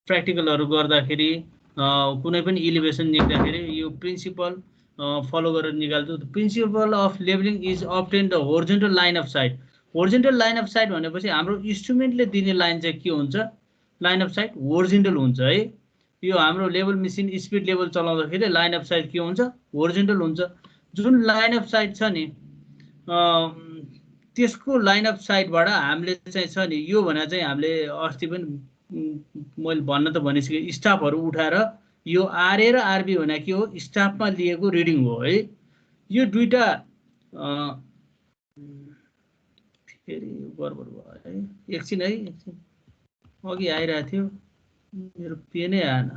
प्र्याक्टिकलहरू गर्दाखेरि कुनै पनि इलिभेसन निक्दाखेरि यो प्रिन्सिपल फलो गरेर निकाल्छु। Principal of levelling is obtain the horizontal line of sight. Horizontal line of site भनेपछि हाम्रो इन्स्ट्रुमेन्टले दिने लाइन चाहिँ के हुन्छ? लाइन अफ साइट होरिजेन्टल हुन्छ है। यो हाम्रो लेभल मेसिन स्पिड लेभल चलाउँदाखेरि लाइन अफ साइट के हुन्छ? होरिजेन्टल हुन्छ। जुन लाइन अफ साइट छ नि त्यसको लाइन अफ साइटबाट हामीले चाहिँ छ नि यो भने चाहिँ हामीले अस्ति पनि मैले भन्न त भनिसकेँ, स्टाफहरू उठाएर यो आरए र आरबी भने के हो? स्टाफमा लिएको रिडिङ हो है। यो दुईटा फेरि गडबड भयो है, एकछिन है, एकछिन अघि आइरहेको थियो मेरो पेनै आएन।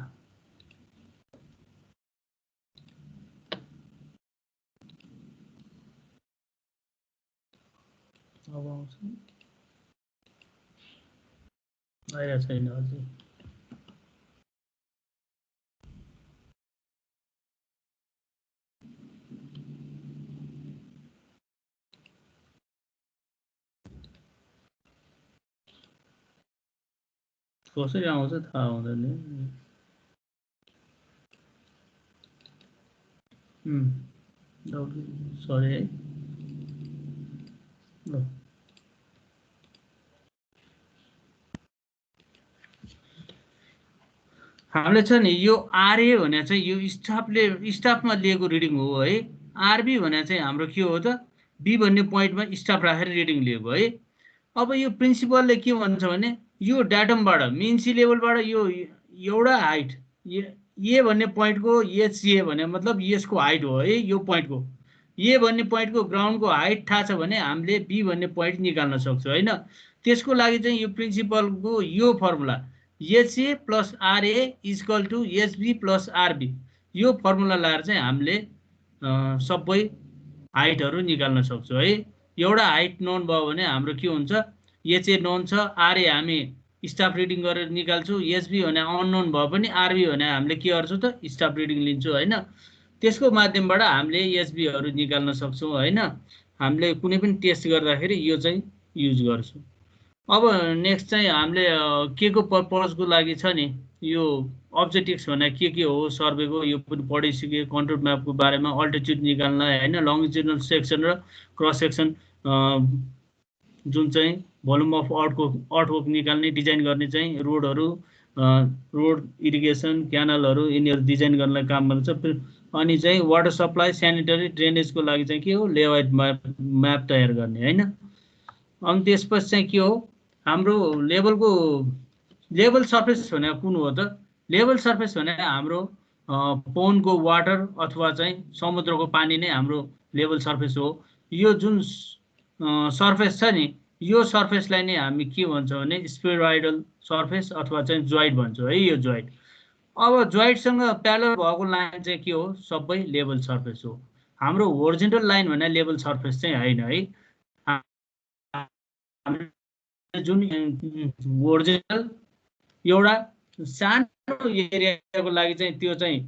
अब आउँछ, आइरहेको छैन अझै। कसरी आउँछ थाहा हुँदैन। सरी है ल। हामीले छ नि यो आरए भने चाहिँ यो स्टाफमा लिएको रिडिङ हो है। आरबी भने चाहिँ हाम्रो के हो त? बी भन्ने पोइन्टमा स्टाफ राखेर रिडिङ लिएको है। अब यो प्रिन्सिपलले के भन्छ भने यो डाटमबाट मेन सी लेभलबाट यो एउटा हाइट ए भन्ने पोइन्टको एचए भने मतलब यसको हाइट हो है। यो पोइन्टको ए भन्ने पोइन्टको ग्राउन्डको हाइट थाहा छ भने हामीले बी भन्ने पोइन्ट निकाल्न सक्छौँ होइन। त्यसको लागि चाहिँ यो प्रिन्सिपलको यो formula HA plus RA equal to HB plus RB, यो फर्मुला लगाएर चाहिँ हामीले सबै हाइटहरू निकाल्न सक्छौँ है। एउटा हाइट नोन भयो भने हाम्रो के हुन्छ? एचए नोन छ, आरए हामी स्टाफ रिडिङ गरेर निकाल्छौँ, एचबी भने अननोन भयो पनि आरबी भने हामीले के गर्छौँ त? स्टाफ रिडिङ लिन्छौँ होइन। त्यसको माध्यमबाट हामीले एचबीहरू निकाल्न सक्छौँ होइन। हामीले कुनै पनि टेस्ट गर्दाखेरि यो चाहिँ युज गर्छौँ। अब नेक्स्ट चाहिँ हामीले के को पर्पजको लागि छ नि यो अब्जेक्टिभ्स भने के हो सर्वेको यो पनि पढिसके। कन्ट्रोल म्यापको बारेमा अल्टिट्युड निकाल्न होइन, लङ्गिट्युडनल सेक्सन र क्रस सेक्सन जुन चाहिँ भोल्युम अफ अर्थवर्क निकाल्ने डिजाइन गर्ने चाहिँ रोडहरू, रोड इरिगेसन क्यानलहरू यिनीहरू डिजाइन गर्नलाई काम गर्छ। अनि चाहिँ वाटर सप्लाई सेनिटरी ड्रेनेजको लागि चाहिँ के हो? लेआउट म्याप तयार गर्ने होइन। अनि त्यसपछि चाहिँ के हो? हाम्रो लेभल सर्फेस भने कुन हो त? लेभल सर्फेस भने हाम्रो पोन्डको वाटर अथवा चाहिँ समुद्रको पानी नै हाम्रो लेभल सर्फेस हो। यो जुन सर्फेस छ नि यो सर्फेसलाई नै हामी के भन्छौँ भने स्फेरोइडल सर्फेस अथवा चाहिँ जोइड भन्छौँ है। यो जोइड, अब जोइडसँग प्यारलल भएको लाइन चाहिँ के हो? सबै लेभल सर्फेस हो। हाम्रो होरिजेन्टल लाइन भने लेभल सर्फेस चाहिँ होइन है। जुन होरिजेन्टल एउटा सानो एरियाको लागि चाहिँ त्यो चाहिँ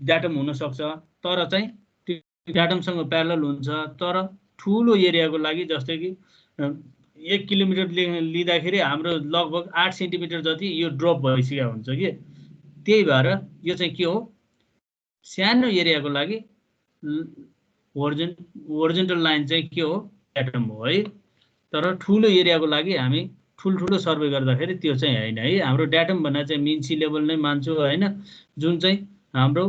डाटम हुनसक्छ, तर चाहिँ त्यो डाटमसँग प्यारलल हुन्छ। तर ठुलो एरियाको लागि जस्तै कि 1 किलोमिटर लिँदाखेरि हाम्रो लगभग 8 सेन्टिमिटर जति यो ड्रप भइसकेको हुन्छ कि। त्यही भएर यो चाहिँ के हो? सानो एरियाको लागि होरिजेन्टल लाइन चाहिँ के हो? डाटम हो है। तर ठुलो एरियाको लागि हामी ठुल्ठुलो सर्वे गर्दाखेरि त्यो चाहिँ होइन है। हाम्रो डाटम भन्दा चाहिँ मेन सी लेभल नै मान्छौँ होइन, जुन चाहिँ हाम्रो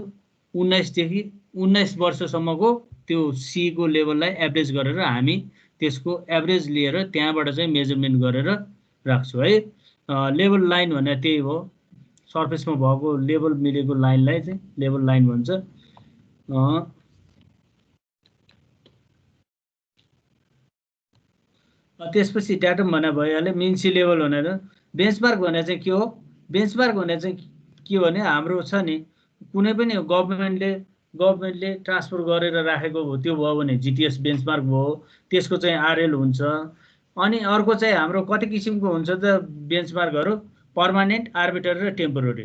19 देखि 19 वर्षसम्मको त्यो सीको लेभललाई एभरेज गरेर हामी त्यसको एभरेज लिएर त्यहाँबाट चाहिँ मेजरमेन्ट गरेर राख्छौँ है। लेभल लाइन भने त्यही हो, सर्फेसमा भएको लेभल मिलेको लाइनलाई चाहिँ लेभल लाइन भन्छ। त्यसपछि डाटम भने भइहाल्यो। मेन सी लेभल भनेर बेन्चमार्क भने चाहिँ के हो? बेन्चमार्क भने चाहिँ के भने हाम्रो छ नि कुनै पनि गभर्मेन्टले ट्रान्सफर गरेर राखेको हो त्यो भयो भने जिटिएस बेन्चमार्क भयो, त्यसको चाहिँ आरएल हुन्छ। अनि अर्को चाहिँ हाम्रो कति किसिमको हुन्छ त बेन्चमार्कहरू? पर्मानेन्ट, आर्बिट्रेरी र टेम्पोररी।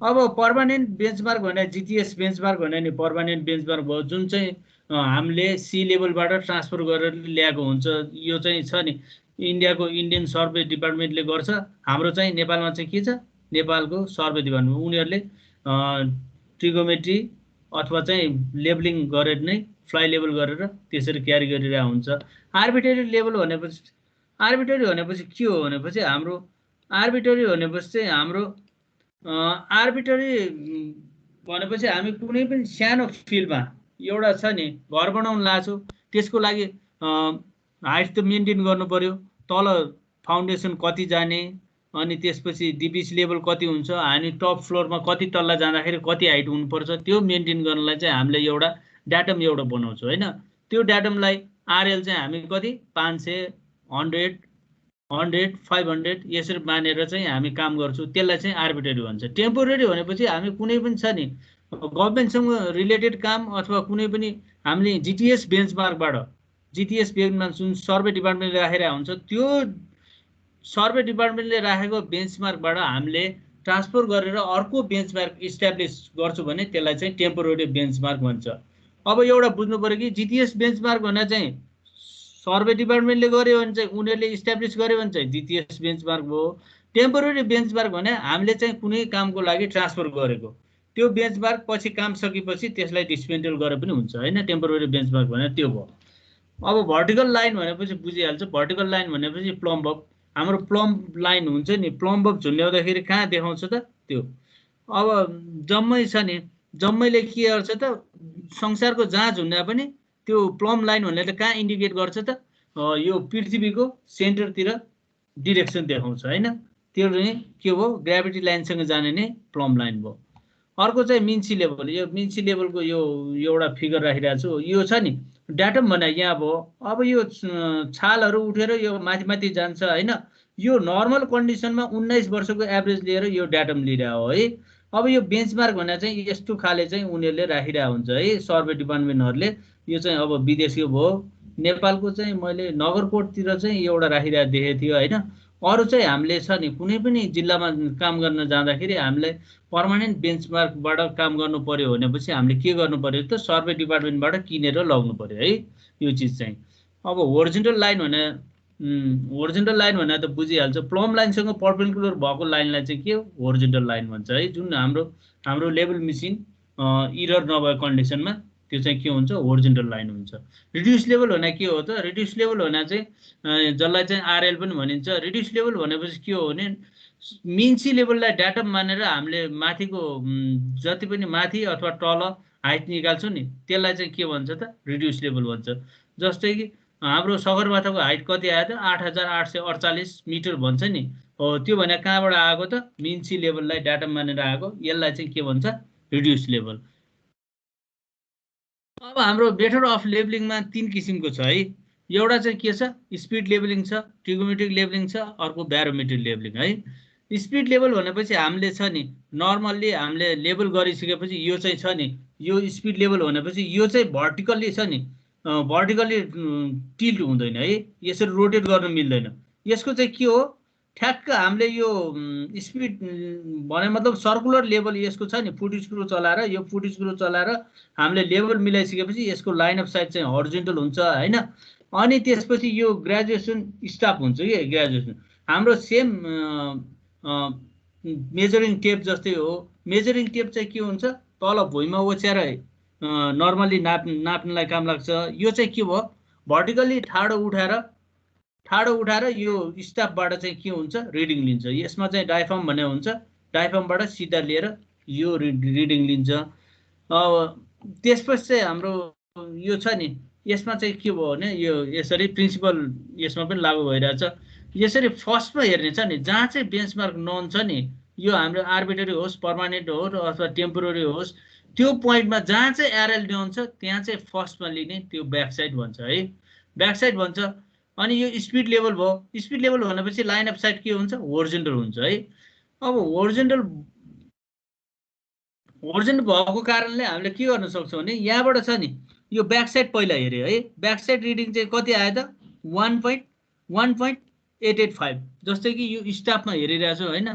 अब पर्मानेन्ट बेन्चमार्क भने जिटिएस बेन्चमार्क भने नि पर्मानेन्ट बेन्चमार्क भयो, जुन चाहिँ हामीले सी लेभलबाट ट्रान्सफर गरेर ल्याएको हुन्छ। यो चाहिँ छ नि इन्डियाको इन्डियन सर्वे डिपार्टमेन्टले गर्छ। हाम्रो चाहिँ नेपालमा चाहिँ के छ? नेपालको सर्वे डिपार्टमेन्ट उनीहरूले ट्रिगोमेट्री अथवा चाहिँ लेबलिङ गरेर नै फ्लाइ लेबल गरेर त्यसरी क्यारी गरिरहेको हुन्छ। आर्बिट्रेरी लेबल भनेपछि के हो भनेपछि हाम्रो आर्बिट्रेरी भनेपछि चाहिँ हाम्रो आर्बिट्रेरी भनेपछि हामी कुनै पनि सानो फिल्डमा एउटा छ नि घर बनाउन लाग्छौँ, त्यसको लागि हाइट त मेन्टेन गर्नु पर्यो, तल फाउन्डेसन कति जाने, अनि त्यसपछि डिपिसी लेभल कति हुन्छ, हामी टप फ्लोरमा कति तल्ला जाँदाखेरि कति हाइट हुनुपर्छ, त्यो मेन्टेन गर्नलाई चाहिँ हामीले एउटा डाटम एउटा बनाउँछौँ होइन। त्यो डाटमलाई आरएल चाहिँ हामी कति 500, 100, 500 यसरी मानेर चाहिँ हामी काम गर्छौँ, त्यसलाई चाहिँ आर्बिट्रेरी भन्छ। टेम्पोरेरी भनेपछि हामी कुनै पनि छ नि गभर्मेन्टसँग रिलेटेड काम अथवा कुनै पनि हामीले जिटिएस बेन्चमार्कबाट जुन सर्वे डिपार्टमेन्टले राखेर हुन्छ, त्यो सर्वे डिपार्टमेन्टले राखेको बेन्चमार्कबाट हामीले ट्रान्सफर गरेर अर्को बेन्चमार्क इस्टाब्लिस गर्छौँ भने त्यसलाई चाहिँ टेम्पोरेरी बेन्चमार्क भन्छ। अब एउटा बुझ्नु पर्यो कि जिटिएस बेन्चमार्क भने चाहिँ सर्वे डिपार्टमेन्टले गर्यो भने चाहिँ उनीहरूले इस्टाब्लिस गर्यो भने चाहिँ जिटिएस बेन्चमार्क भयो। टेम्पोरेरी बेन्चमार्क भने हामीले चाहिँ कुनै कामको लागि ट्रान्सफर गरेको, त्यो बेन्चमार्क पछि काम सकेपछि त्यसलाई डिस्मेन्टल गरे पनि हुन्छ होइन। टेम्पोरेरी बेन्चमार्क भने त्यो भयो। अब भर्टिकल लाइन भनेपछि बुझिहाल्छ, भर्टिकल लाइन भनेपछि प्लम्ब अप, हाम्रो प्लम्ब लाइन हुन्छ नि, प्लम्ब अप झुन्ड्याउँदाखेरि कहाँ देखाउँछ त त्यो। अब जम्मै छ नि, जम्मैले के गर्छ त संसारको जहाँ झुन्ड्या पनि त्यो प्लम्ब लाइन भनेर कहाँ इन्डिकेट गर्छ त यो पृथ्वीको सेन्टरतिर डिरेक्सन देखाउँछ होइन। त्यो चाहिँ के भयो, ग्राभिटी लाइनसँग जाने नै प्लम्ब लाइन भयो। अर्को चाहिँ मिन्सी लेभल, यो मिन्सी लेभलको यो एउटा फिगर राखिरहेको छु, यो छ नि डाटम भने यहाँ भयो। अब यो छालहरू उठेर यो माथि माथि जान्छ होइन। यो नर्मल कन्डिसनमा 19 वर्षको एभरेज लिएर यो डाटम लिइरहेको हो है। अब यो बेन्चमार्क भने चाहिँ यस्तो खाले चाहिँ उनीहरूले राखिरहेको हुन्छ है सर्वे डिपार्टमेन्टहरूले। यो चाहिँ अब विदेशीको भयो, नेपालको चाहिँ मैले नगरकोटतिर चाहिँ एउटा राखिरहेको देखेको थियो होइन। अरू चाहिँ हामीले छ नि कुनै पनि जिल्लामा काम गर्न जाँदाखेरि हामीले पर्मानेन्ट बेन्चमार्कबाट काम गर्नु पर्यो भनेपछि हामीले के गर्नु पर्यो त सर्वे डिपार्टमेन्टबाट किनेर लग्नु पर्यो है यो चिज चाहिँ। अब होरिजेन्टल लाइन भने त बुझिहाल्छ, प्लम्ब लाइनसँग परपेन्डिकुलर भएको लाइनलाई चाहिँ के हो, होरिजेन्टल लाइन भन्छ है। जुन हाम्रो लेभल मेसिन इरर नभएको कन्डिसनमा त्यो चाहिँ के हुन्छ, होरिजेन्टल लाइन हुन्छ। रिड्युस लेभल भने के हो त, रिड्युस लेभल भने चाहिँ जसलाई चाहिँ आरएल पनि भनिन्छ। रिड्युस लेभल भनेपछि के हो भने मिन्सी लेभललाई डाटम मानेर हामीले माथिको जति पनि माथि अथवा तल हाइट निकाल्छौँ नि त्यसलाई चाहिँ के भन्छ त, रिड्युस लेभल भन्छ। जस्तै कि हाम्रो सगरमाथाको हाइट कति आयो त 8848 मिटर भन्छ नि, हो त्यो भने कहाँबाट आएको त, मिन्सी लेभललाई डाटम मानेर आएको, यसलाई चाहिँ के भन्छ, रिड्युस लेभल। अब हाम्रो मेथड अफ लेबलिङमा 3 किसिमको छ है। एउटा चाहिँ के छ, स्पिड लेबलिङ छ, ट्रिगोमेट्रिक लेबलिङ छ, अर्को ब्यारोमेट्रिक लेबलिङ है। स्पिड लेभल भनेपछि हामीले छ नि नर्मल्ली हामीले लेबल गरिसकेपछि यो चाहिँ छ नि, यो स्पिड लेभल भनेपछि यो चाहिँ भर्टिकल्ली छ नि, भर्टिकल्ली टिल्ट हुँदैन है, यसरी रोटेट गर्न मिल्दैन। यसको चाहिँ के हो, ठ्याक्क हामीले यो स्पिड भने मतलब सर्कुलर लेभल यसको छ नि, फुट स्क्रू चलाएर यो फुट स्क्रू चलाएर हामीले लेभल मिलाइसकेपछि यसको लाइन अफ साइट चाहिँ हरिजोन्टल हुन्छ होइन। अनि त्यसपछि यो ग्रेजुएसन स्टाफ हुन्छ कि ग्रेजुएसन हाम्रो सेम मेजरिङ टेप जस्तै हो। मेजरिङ टेप चाहिँ के हुन्छ, तल भुइँमा ओछ्याएर नर्मल्ली नाप्नलाई काम लाग्छ। यो चाहिँ के भयो, भर्टिकल्ली ठाडो उठाएर यो स्टाफबाट चाहिँ के हुन्छ, रिडिङ लिन्छ। यसमा चाहिँ डायफ्राम भन्ने हुन्छ, डायफ्रामबाट सिधा लिएर यो रिडिङ लिन्छ। त्यसपछि चाहिँ हाम्रो यो छ नि, यसमा चाहिँ के भयो भने यो यसरी प्रिन्सिपल यसमा पनि लागू भइरहेछ। यसरी फर्स्टमा हेर्ने छ नि, जहाँ चाहिँ बेन्चमार्क नोन छ नि, यो हाम्रो आर्बिट्रेरी होस्, पर्मानेन्ट होस् अथवा टेम्पोरेरी होस्, त्यो पोइन्टमा जहाँ चाहिँ आरएल नोन छ त्यहाँ चाहिँ फर्स्टमा लिने त्यो ब्याकसाइड भन्छ है, ब्याकसाइड भन्छ। अनि यो स्पिड लेभल भयो, स्पिड लेभल भनेपछि लाइन अफ साइट के हुन्छ, होरिजेन्टल हुन्छ है। अब होरिजेन्टल भएको कारणले हामीले के गर्न सक्छौँ भने यहाँबाट छ नि यो ब्याकसाइड पहिला हेऱ्यो है, ब्याकसाइड रिडिङ चाहिँ कति आयो त 1.885। जस्तै कि यो स्टाफमा हेरिरहेको छु होइन,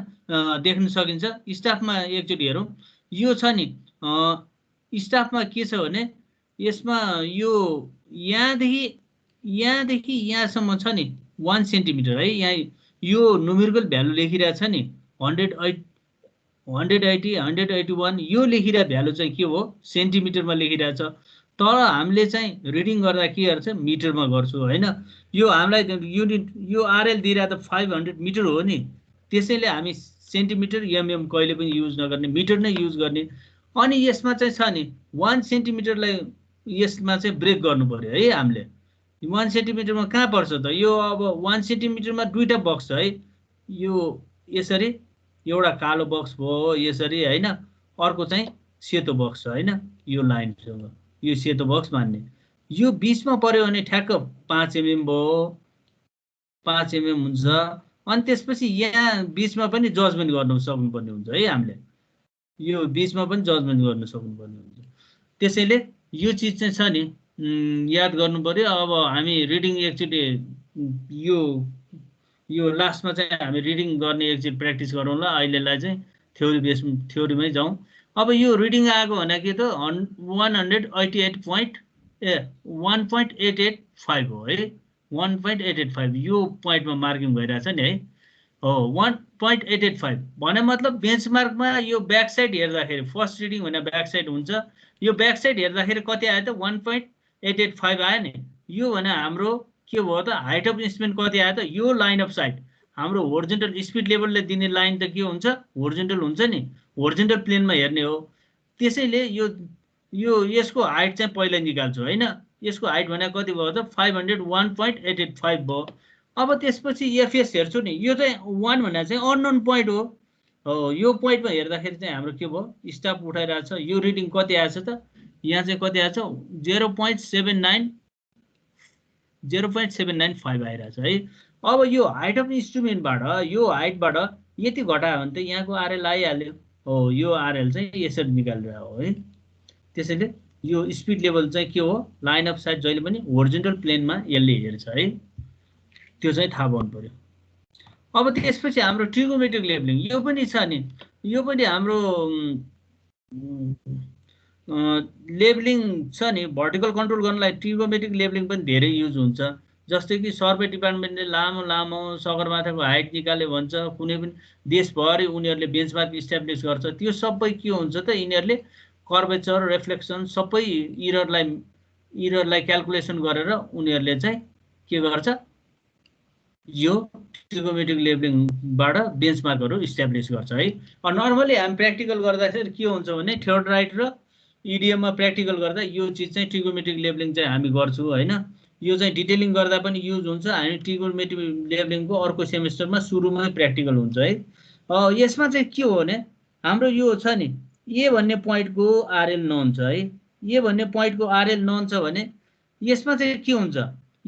देख्न सकिन्छ। स्टाफमा एकचोटि हेरौँ, यो छ नि स्टाफमा के छ भने यसमा यो यहाँदेखि यहाँसम्म छ नि 1 सेन्टिमिटर है। यहाँ यो न्युमेरिकल भ्यालु लेखिरहेको छ नि 180 181 यो लेखिरहेको भ्यालु चाहिँ के हो सेन्टिमिटरमा लेखिरहेछ तर हामीले चाहिँ रिडिङ गर्दा के गर्छ मिटरमा गर्छु हैन यो हामीलाई युनिट यो आरएल दिइरहेको त 500 मिटर हो नि त्यसैले हामी सेन्टिमिटर एमएम कहिले पनि युज नगर्ने मिटर नै युज गर्ने अनि यसमा चाहिँ छ नि 1 सेन्टिमिटरलाई यसमा चाहिँ ब्रेक गर्नु पर्यो है हामीले 1 सेन्टिमिटरमा कहाँ पर्छ त यो अब 1 सेन्टिमिटरमा दुईटा बक्स है यो यसरी एउटा कालो बक्स भयो यसरी हैन अर्को चाहिँ सेतो बक्स हैन यो लाइनसँग यो सेतो बक्स मान्ने यो बीचमा पर्यो भने ठ्याक्क 5 एमएम भयो 5 एमएम हुन्छ अनि त्यसपछि यहाँ बीचमा पनि जजमेन्ट गर्न सक्नुपर्ने हुन्छ है हामीले यो बीचमा पनि जजमेन्ट गर्न सक्नुपर्ने हुन्छ त्यसैले यो चीज चाहिँ छ नि याद गर्नु पर्यो अब हामी रिडिङ एकचोटि यो लास्टमा चाहिँ हामी रिडिङ गर्ने एकचोटि प्र्याक्टिस गरौँला अहिलेलाई चाहिँ थ्योरीमै जाउँ अब यो रिडिङ आएको भने के त 188.5 हो है 1.885 यो पोइन्टमा मार्किङ भइरहेछ नि है हो 1.885 भने मतलब बेन्चमार्कमा यो ब्याक साइड हेर्दाखेरि फर्स्ट रिडिङ भने ब्याक साइड हुन्छ यो ब्याक साइड हेर्दाखेरि कति आयो त 1.885 आयो नि यो भने हाम्रो के भयो त हाइट अफ इन्स्ट्रुमेन्ट कति आयो त यो लाइन अफ साइट हाम्रो होरिजोन्टल स्पिड लेभलले दिने लाइन त के हुन्छ होरिजोन्टल हुन्छ नि होरिजोन्टल प्लेनमा हेर्ने हो त्यसैले यो यसको हाइट चाहिँ पहिला निकाल्छु हैन यसको हाइट भने कति भयो त 501.885 भयो अब त्यसपछि एफएस हेर्छु नि यो चाहिँ 1 भने चाहिँ अननोन पोइन्ट हो यो पोइन्टमा हेर्दाखेरि चाहिँ हाम्रो के भयो स्टाफ उठाइरहेछ यो रिडिङ कति आएछ त यहाँ चाहिँ कति आएछ 0.795 आइरहेछ है अब यो हाइट अफ इन्स्ट्रुमेन्टबाट यो हाइटबाट यति घटायो भने त यहाँको आरएल आइहाल्यो हो यो आरएल चाहिँ यसरी निकालिरहेको हो है त्यसैले यो स्पिड लेभल चाहिँ के हो लाइन अफ साइट जहिले पनि होरिजोन्टल प्लेनमा यसले हेर्छ है त्यो चाहिँ थाहा पाउनु पर्यो अब त्यसपछि हाम्रो ट्रिगोमेट्रिक लेभलिङ यो पनि छ नि यो पनि हाम्रो लेभलिङ छ नि भर्टिकल कन्ट्रोल गर्नलाई ट्रिगोमेट्रिक लेभलिङ पनि धेरै युज हुन्छ जस्तै कि सर्वे डिपार्टमेन्टले लामो सगरमाथाको हाइट निकाल्यो भन्छ कुनै पनि देशभरि उनीहरूले बेन्चमार्क इस्टाब्लिस गर्छ त्यो सबै के हुन्छ त यिनीहरूले कर्वेचर रिफ्लेक्सन सबै इररलाई क्याल्कुलेसन गरेर उनीहरूले चाहिँ के गर्छ यो ट्रिगोमेट्रिक लेभलिङबाट बेन्चमार्कहरू इस्टाब्लिस गर्छ है नर्मली हामी प्र्याक्टिकल गर्दाखेरि के हुन्छ भने थियोडराइट र इडिएममा प्र्याक्टिकल गर्दा यो चिज चाहिँ ट्रिगोमेट्रिक लेभलिङ चाहिँ हामी गर्छौँ हैन यो चाहिँ डिटेलिङ गर्दा पनि युज हुन्छ हामी ट्रिगोमेट्रिक लेभलिङको अर्को सेमेस्टरमा सुरुमै प्र्याक्टिकल हुन्छ है यसमा चाहिँ के हो भने हाम्रो यो छ नि ए भन्ने पोइन्टको आरएल नन छ है ए भन्ने पोइन्टको आरएल नन छ भने यसमा चाहिँ के हुन्छ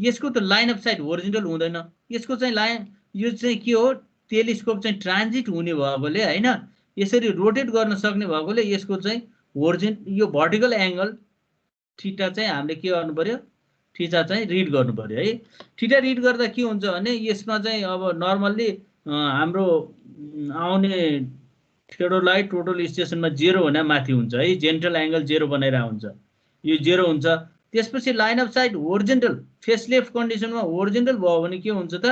यसको त लाइन अफ साइट होरिजोन्टल हुँदैन यसको चाहिँ लाइन यो चाहिँ के हो टेलिस्कोप चाहिँ ट्रान्जिट हुने भएकोले हैन यसरी रोटेट गर्न सक्ने भएकोले यसको चाहिँ यो भर्टिकल एंगल थीटा चाहिँ हामीले के गर्नु पर्यो थीटा चाहिँ रिड गर्नु पर्यो है थीटा रिड गर्दा के हुन्छ भने यसमा चाहिँ अब नर्मल्ली हाम्रो आउने थियोडोलाइट टोटल स्टेसनमा 0 भने माथि हुन्छ है जेन्ट्रल एंगल 0 बनाइरा हुन्छ यो 0 हुन्छ त्यसपछि line of sight horizontal face left कन्डिसनमा होरिजोन्टल भयो भने के हुन्छ त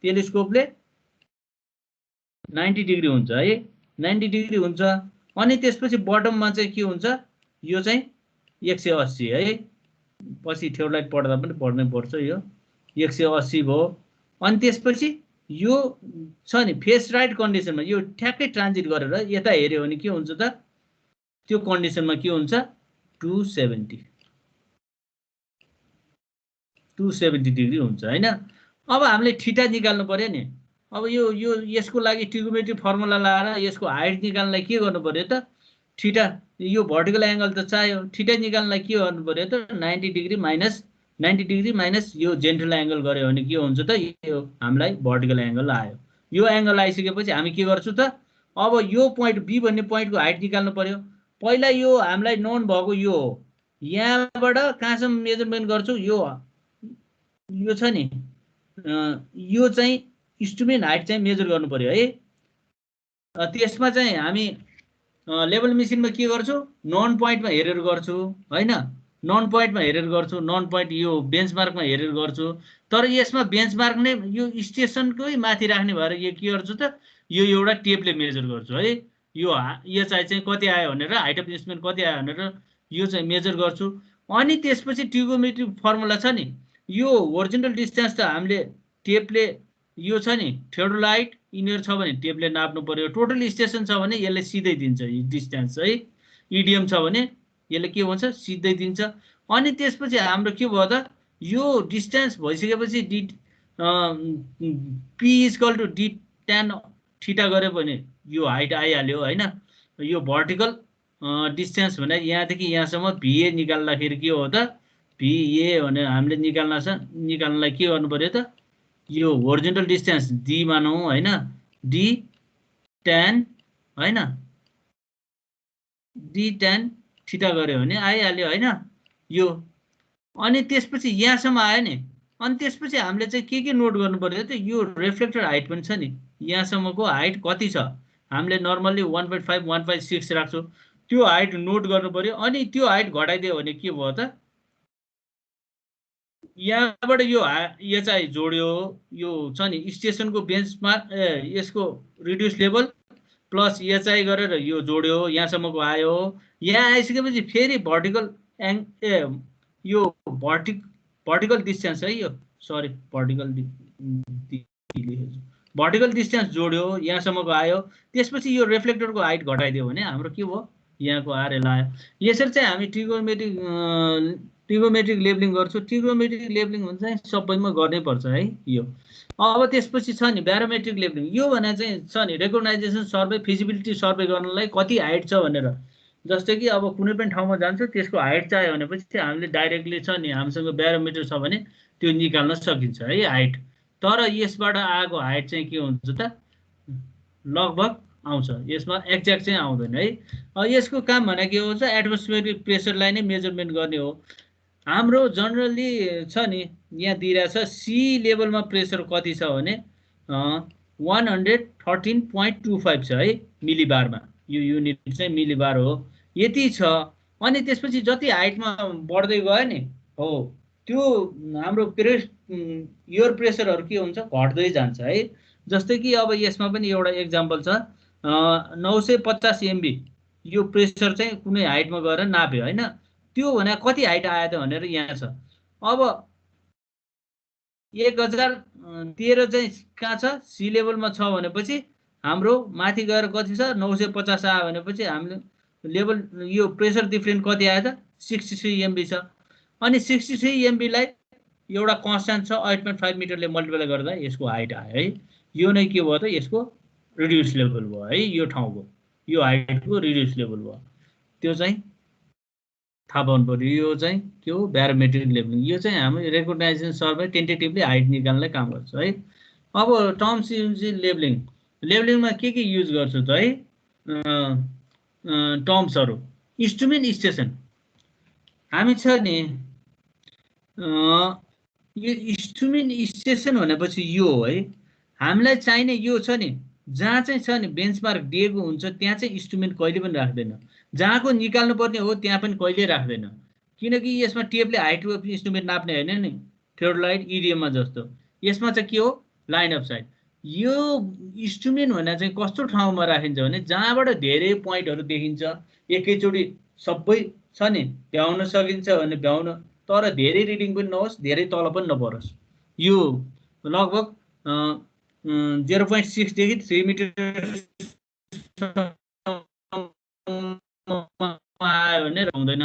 टेलिस्कोपले 90 डिग्री हुन्छ है 90 डिग्री हुन्छ अनि त्यसपछि बटममा चाहिँ के हुन्छ यो चाहिँ 180 है पछि थियोडोलाइट पढ्दा पनि पढ्नै पर्छ यो 180 भयो अनि त्यसपछि यो छ नि फेस राइट कन्डिसनमा यो ठ्याक्कै ट्रान्जिट गरेर यता हेर्यो भने के हुन्छ त त्यो कन्डिसनमा के हुन्छ 270 डिग्री हुन्छ हैन अब हामीले थीटा निकाल्नु पर्यो नि अब यो यसको लागि ट्रिगोमेट्रिक फर्मुला लगाएर यसको हाइट निकाल्नलाई के गर्नु पर्यो त थीटा यो भर्टिकल एंगल त चाहियो थीटा निकाल्नलाई के गर्नु पर्यो त 90 डिग्री माइनस यो जेन्ट्रल एंगल गर्यो भने के हुन्छ त यो हामीलाई भर्टिकल एंगल आयो यो एंगल आइसकेपछि हामी के गर्छौं त अब यो पोइन्ट बी भन्ने पोइन्टको हाइट निकाल्नु पर्यो पहिला यो हामीलाई नोन भएको यो हो यहाँबाट कहाँसम्म मेजरमेन्ट गर्छु यो छ नि यो चाहिँ इन्स्ट्रुमेन्ट हाइट चाहिँ मेजर गर्नु पर्यो है त्यसमा चाहिँ हामी लेभल मेसिनमा के गर्छु नन पोइन्टमा हेरेर गर्छु हैन नन पोइन्टमा हेरेर गर्छु नन पोइन्ट यो बेन्चमार्कमा हेरेर गर्छु तर यसमा बेन्चमार्क नै यो स्टेसनकै माथि राख्ने भएर यो के गर्छु त यो एउटा टेपले मेजर गर्छु है यो एचआई चाहिँ कति आयो भनेर, हाइट अफ इन्स्ट्रुमेन्ट कति आयो भनेर यो चाहिँ मेजर गर्छु। अनि त्यसपछि ट्रिगोमेट्रिक फर्मुला छ नि, यो होरिजोन्टल डिस्टेन्स त हामीले टेपले यो छ नि थ्योडोलाइट इनियर छ भने टेपले नाप्नु पर्यो, टोटल स्टेसन छ भने यसले सिधै दिन्छ डिस्टेन्स है, इडिएम छ भने यसले के भन्छ सिधै दिन्छ। अनि त्यसपछि हाम्रो के भयो त, यो डिस्टेन्स भइसकेपछि D P equal to D tan theta गऱ्यो भने यो हाइट आइहाल्यो होइन। यो भर्टिकल डिस्टेन्स भने यहाँदेखि यहाँसम्म भिए निकाल्दाखेरि के हो त, भिए भने हामीले निकाल्नलाई के गर्नु पर्यो त, यो होरिजोन्टल डिस्टेन्स डी मानौँ होइन, डी ट्यान होइन, डी ट्यान थीटा गऱ्यो भने आइहाल्यो होइन यो। अनि त्यसपछि यहाँसम्म आयो नि, अनि त्यसपछि हामीले चाहिँ के नोट गर्नु पर्यो त, यो रिफ्लेक्टर हाइट पनि छ नि, यहाँसम्मको हाइट कति छ, हामीले नर्मल्ली 1.5 1.6 राख्छौँ, त्यो हाइट नोट गर्नु पर्यो। अनि त्यो हाइट घटाइदियो भने के भयो त, यहाँबाट यो एचआई जोड्यो, यो छ नि स्टेसनको बेन्चमा यसको रिड्युस लेभल प्लस एचआई गरेर यो जोड्यो, यहाँसम्मको आयो। यहाँ आइसकेपछि फेरि भर्टिकल यो भर्टिकल डिस्टेन्स है, यो सरी भर्टिकल डिस्टेन्स जोड्यो, यहाँसम्मको आयो। त्यसपछि यो रिफ्लेक्टरको हाइट घटाइदियो भने हाम्रो के भयो, यहाँको आरएल आयो। यसरी चाहिँ हामी ट्रिगोमेट्रिक लेबलिङ गर्छौँ। ट्रिगोमेट्रिक लेबलिङ हुन्छ चाहिँ सबैमा गर्नै पर्छ है यो। अब त्यसपछि छ नि ब्यारोमेट्रिक लेबलिङ, यो भने चाहिँ छ नि रेकग्नाइजेसन सर्वे, फिजिबिलिटी सर्वे गर्नलाई कति हाइट छ भनेर, जस्तै कि अब कुनै पनि ठाउँमा जान्छ त्यसको हाइट चाहियो भनेपछि हामीले डाइरेक्टली छ नि हामीसँग ब्यारोमिटर छ भने त्यो निकाल्न सकिन्छ है हाइट। तर यसबाट आएको हाइट चाहिँ के हुन्छ त, लगभग आउँछ, यसमा एक्ज्याक्ट चाहिँ आउँदैन है। यसको काम भने के हुन्छ, एटमोस्फेरिक प्रेसरलाई नै मेजरमेन्ट गर्ने हो। हाम्रो जनरली छ नि यहाँ दिइरहेछ सी लेभलमा प्रेसर कति छ भने 113.25 छ है मिलिबारमा, यो युनिट चाहिँ मिलिबार हो, यति छ। अनि त्यसपछि जति हाइटमा बढ्दै गयो नि हो त्यो हाम्रो एयर प्रेसरहरू के हुन्छ, घट्दै जान्छ है। जस्तै कि अब यसमा पनि एउटा एक्जाम्पल छ, 950 MB यो प्रेसर चाहिँ कुनै हाइटमा गएर नाप्यो होइन, त्यो भने कति हाइट आयो त भनेर यहाँ छ। अब 1013 चाहिँ कहाँ छ, सी लेभलमा छ भनेपछि हाम्रो माथि गएर कति छ 950 आयो भनेपछि हामीले लेभल यो प्रेसर डिफ्रेन्ट कति आयो त 63 MB छ। अनि 63 MB लाई एउटा कन्स्ट्यान्ट छ 8.5 मिटरले मल्टिप्लाई गर्दा यसको हाइट आयो है। यो नै के भयो त, यसको रिड्युस लेभल भयो है, यो ठाउँको यो हाइटको रिड्युस लेभल भयो। त्यो चाहिँ थाहा पाउनु पर्यो। यो चाहिँ के हो, ब्यारोमेट्रिक लेभलिङ। यो चाहिँ हामी रेकग्नाइजेसन सर्वे टेन्टेटिभली हाइट निकाल्नलाई काम गर्छ है। अब टर्म्स युज लेभलिङ, लेभलिङमा के युज गर्छु त है, टर्म्सहरू इन्स्ट्रुमेन्ट स्टेसन हामी छ नि, यो इन्स्ट्रुमेन्ट स्टेसन भनेपछि यो हो है, हामीलाई चाहिने यो छ नि जहाँ चाहिँ छ नि बेन्चमार्क दिएको हुन्छ त्यहाँ चाहिँ इन्स्ट्रुमेन्ट कहिले पनि राख्दैन, जहाँको निकाल्नु पर्ने हो त्यहाँ पनि कहिले राख्दैन, किनकि यसमा टेपले हाइट अफ इन्स्ट्रुमेन्ट नाप्ने होइन नि थ्योडोलाइट इडिएममा जस्तो। यसमा चाहिँ के हो, लाइन अफ साइट। यो इन्स्ट्रुमेन्ट भने चाहिँ कस्तो ठाउँमा राखिन्छ भने जहाँबाट धेरै पोइन्टहरू देखिन्छ, एकैचोटि सबै छ नि भ्याउन सकिन्छ भने भ्याउन, तर धेरै रिडिङ पनि नहोस् धेरै तल पनि नपरोस्। यो लगभग 0.6 देखि 3 मिटर आयो भने हुँदैन।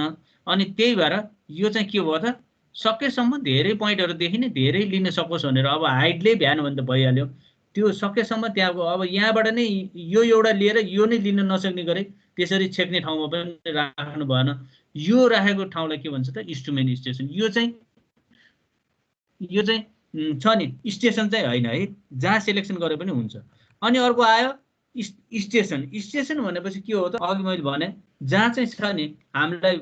अनि त्यही भएर यो चाहिँ के भयो त, सकेसम्म धेरै पोइन्टहरू देखिने धेरै लिन सकोस् भनेर। अब हाइटले भ्याएन भने त भइहाल्यो, त्यो सकेसम्म त्यहाँको अब यहाँबाट नै यो एउटा लिएर यो नै लिन नसक्ने गरे त्यसरी छेक्ने ठाउँमा पनि राख्नु भएन। यो राखेको ठाउँलाई के भन्छ त, इन्स्ट्रुमेन्ट स्टेसन। यो चाहिँ छ नि स्टेसन चाहिँ होइन है, जहाँ सेलेक्सन गरे पनि हुन्छ। अनि अर्को आयो स्टेसन। स्टेसन भनेपछि के हो त, अघि मैले भने जहाँ चाहिँ छ नि हामीलाई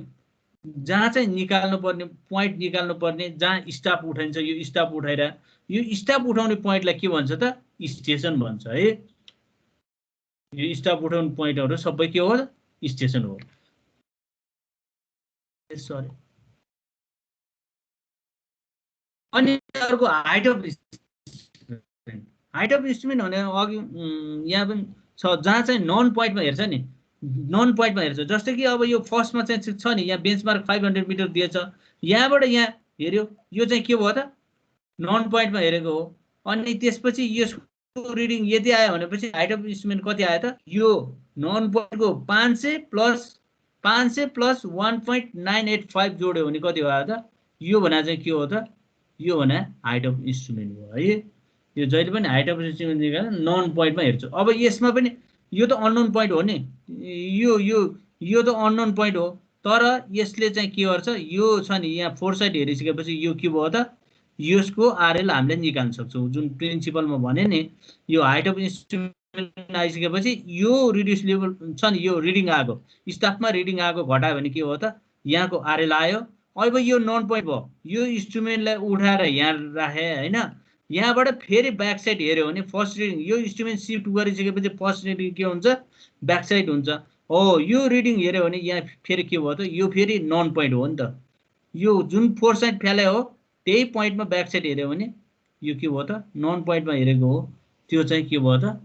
जहाँ चाहिँ निकाल्नु पर्ने पोइन्ट निकाल्नु पर्ने, जहाँ स्टाफ उठाइन्छ, यो स्टाफ उठाएर यो स्टाफ उठाउने पोइन्टलाई के भन्छ त, स्टेसन भन्छ है। यो स्टाफ उठाउने पोइन्टहरू सबै के हो, स्टेसन हो। सरी। अनि अर्को height of instrument. Height of instrument भने अघि यहाँ पनि छ जहाँ चाहिँ नन पोइन्टमा हेर्छ नि, नन पोइन्टमा हेर्छ। जस्तै कि अब यो फर्स्टमा चाहिँ छ नि यहाँ बेन्चमार्क 500 मिटर दिएछ, यहाँबाट यहाँ हेऱ्यो, यो चाहिँ के भयो त नन पोइन्टमा हेरेको हो। अनि त्यसपछि यसको रिडिङ यति आयो भनेपछि हाइट अफ इन्स्ट्रुमेन्ट कति आयो त, यो नन पोइन्टको 500 प्लस 1.985 जोड्यो भने कति भयो त, यो भने चाहिँ के हो त, यो भने हाइट अफ इन्स्ट्रुमेन्ट हो है। यो जहिले पनि हाइट अफ इन्स्ट्रुमेन्ट निकालेर नन पोइन्टमा हेर्छु। अब यसमा पनि यो त अननोन पोइन्ट हो नि, यो त अननोन पोइन्ट हो, तर यसले चाहिँ के गर्छ, यो छ नि यहाँ फोर साइड हेरिसकेपछि यो के भयो त, यसको आरएल हामीले निकाल्न सक्छौँ। जुन प्रिन्सिपलमा भने नि यो हाइट अफ इन्स्ट्रुमेन्ट आइसकेपछि यो रिड्युस लेभल छ नि, यो रिडिङ आएको स्टाफमा रिडिङ आएको घटायो भने के हो त, यहाँको आरएल आयो। अब यो नन पोइन्ट भयो, यो इन्स्ट्रुमेन्टलाई उठाएर यहाँ राखे होइन, यहाँबाट फेरि ब्याक साइड हेऱ्यो भने फर्स्ट रिडिङ यो इन्स्ट्रुमेन्ट सिफ्ट गरिसकेपछि फर्स्ट रिडिङ के हुन्छ, ब्याक साइड हुन्छ। हो यो रिडिङ हेऱ्यो भने यहाँ फेरि के भयो त, यो फेरि नन पोइन्ट हो नि त, यो जुन फोर साइड फ्याले हो त्यही पोइन्टमा ब्याक साइड हेऱ्यो भने यो के भयो त, नन पोइन्टमा हेरेको हो, त्यो चाहिँ के भयो त,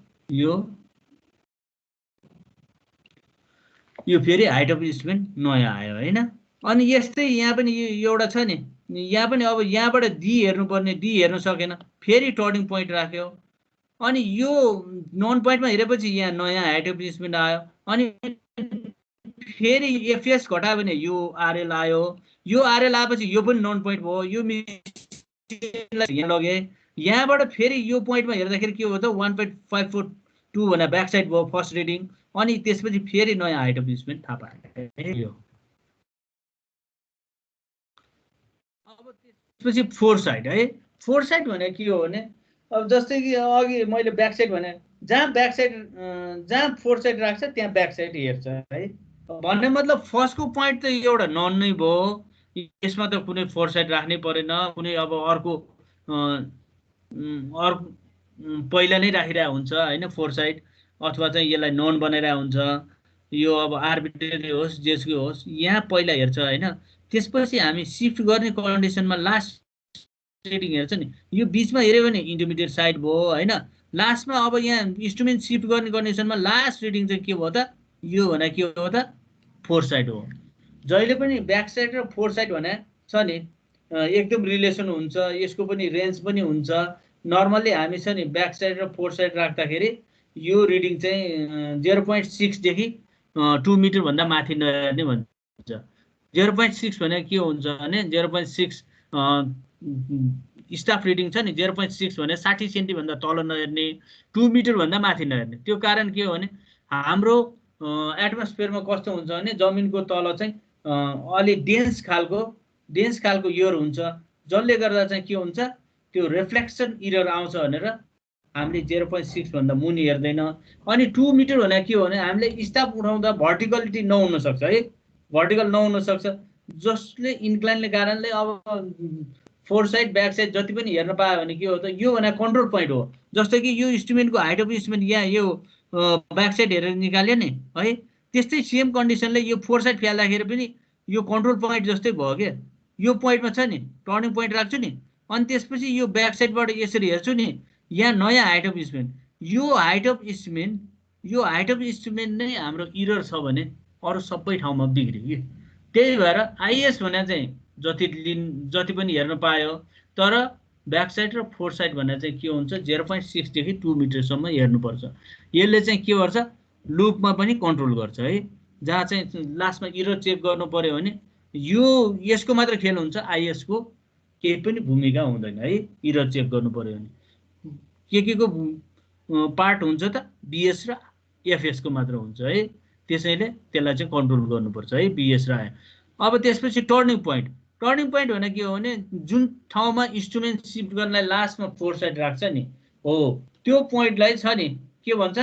यो फेरि हाइट अफ इन्स्ट्रुमेन्ट नयाँ आयो होइन। अनि यस्तै यहाँ पनि यो एउटा छ नि, यहाँ पनि अब यहाँबाट डी हेर्नुपर्ने, डी हेर्न सकेन, फेरि टर्निङ पोइन्ट राख्यो। अनि यो नन पोइन्टमा हेरेपछि यहाँ नयाँ हाइट अफ इन्स्ट्रुमेन्ट आयो। अनि फेरि एफएस घटायो भने यो आरएल आयो, यो आरएल आएपछि यो पनि नन पोइन्ट भयो, यो यहाँ लगे, यहाँबाट फेरि यो पोइन्टमा हेर्दाखेरि के हो त 1.542 भने ब्याक साइड भयो फर्स्ट रिडिङ। अनि त्यसपछि फेरि नयाँ हाइट अफ इन्स्ट्रुमेन्ट थाहा पायो। अब त्यसपछि फोर साइड है, फोर साइड भने के हो भने अब जस्तै कि अघि मैले ब्याक साइड भने जहाँ ब्याक साइड जहाँ फोर साइड राख्छ त्यहाँ ब्याक साइड हेर्छ है। भन्ने मतलब फर्स्टको पोइन्ट त एउटा नन नै भयो, यसमा त कुनै फोर साइड राख्नै परेन, कुनै अब अर्को पहिला नै राखिरहेको हुन्छ होइन फोर साइड, अथवा चाहिँ यसलाई नन बनाइरहेको हुन्छ, यो अब आर्बिट्रेरी होस् जेसुकै होस्, यहाँ पहिला हेर्छ होइन। त्यसपछि हामी सिफ्ट गर्ने कन्डिसनमा लास्ट रिडिङ हेर्छ नि, यो बिचमा हेऱ्यो भने इन्टरमिडिएट साइड भयो होइन। लास्टमा अब यहाँ इन्स्ट्रुमेन्ट सिफ्ट गर्ने कन्डिसनमा लास्ट रिडिङ चाहिँ के भयो त, यो भने के हो त, फोर साइड हो। जहिले पनि ब्याक साइड र फोर साइड भने छ नि एकदम रिलेसन हुन्छ, यसको पनि रेन्ज पनि हुन्छ। नर्मल्ली हामी छ नि ब्याक साइड र फोर साइड राख्दाखेरि यो रिडिङ चाहिँ 0.6 देखि 2 मिटरभन्दा माथि नहेर्ने भन्छ। 0.6 भने के हुन्छ भने 0.6 स्टाफ रिडिङ छ नि, 0.6 भने 60 सेन्टिभन्दा तल नहेर्ने, 2 मिटरभन्दा माथि नहेर्ने। त्यो कारण के हो भने हाम्रो एटमोस्फियरमा कस्तो हुन्छ भने जमिनको तल चाहिँ अलि डेन्स खालको एयर हुन्छ, जसले गर्दा चाहिँ के हुन्छ त्यो रिफ्लेक्सन इरर आउँछ भनेर हामीले 0.6 भन्दा मुनि हेर्दैन। अनि 2 मिटर भने के हो भने हामीले स्टाफ उठाउँदा भर्टिकलिटी नहुन सक्छ है, भर्टिकल नहुन सक्छ, जसले इन्क्लाइनले कारणले अब फोर साइड ब्याक साइड जति पनि हेर्न पायो भने के हो त, यो भने कन्ट्रोल पोइन्ट हो। जस्तै कि यो इन्स्ट्रुमेन्टको हाइट अफ इन्स्ट्रुमेन्ट यहाँ यो ब्याक साइड हेरेर निकाल्यो नि है, त्यस्तै सेम कन्डिसनले यो फोर साइड फ्याल्दाखेरि पनि यो कन्ट्रोल पोइन्ट जस्तै भयो क्या। यो पोइन्टमा छ नि टर्निङ पोइन्ट राख्छु नि, अनि त्यसपछि यो ब्याक साइडबाट यसरी हेर्छु नि, यहाँ नयाँ हाइट अफ इन्स्ट्रुमेन्ट, यो हाइट अफ इन्स्ट्रुमेन्ट नै हाम्रो इरर छ भने अरू सबै ठाउँमा बिग्रियो कि। त्यही भएर आइएस भने चाहिँ जति पनि हेर्न पायो, तर ब्याक साइड र फोर साइड भने चाहिँ के हुन्छ 0.6 देखि 2 मिटरसम्म हेर्नुपर्छ। यसले चाहिँ के गर्छ, लुपमा पनि कन्ट्रोल गर्छ है। जहाँ चाहिँ लास्टमा इरर चेक गर्नु पर्यो भने यो यसको मात्र खेल हुन्छ, आइएसको केही पनि भूमिका हुँदैन है। इरर चेक गर्नु पर्यो भने के को पार्ट हुन्छ त, बिएस र एफएस को मात्र हुन्छ है। त्यसैले त्यसलाई चाहिँ कन्ट्रोल गर्नुपर्छ है, बिएस र आए। अब त्यसपछि टर्निङ पोइन्ट भने के हो भने जुन ठाउँमा इन्स्ट्रुमेन्ट सिफ्ट गर्नलाई लास्टमा फोर साइड राख्छ नि, हो त्यो पोइन्टलाई छ नि के भन्छ,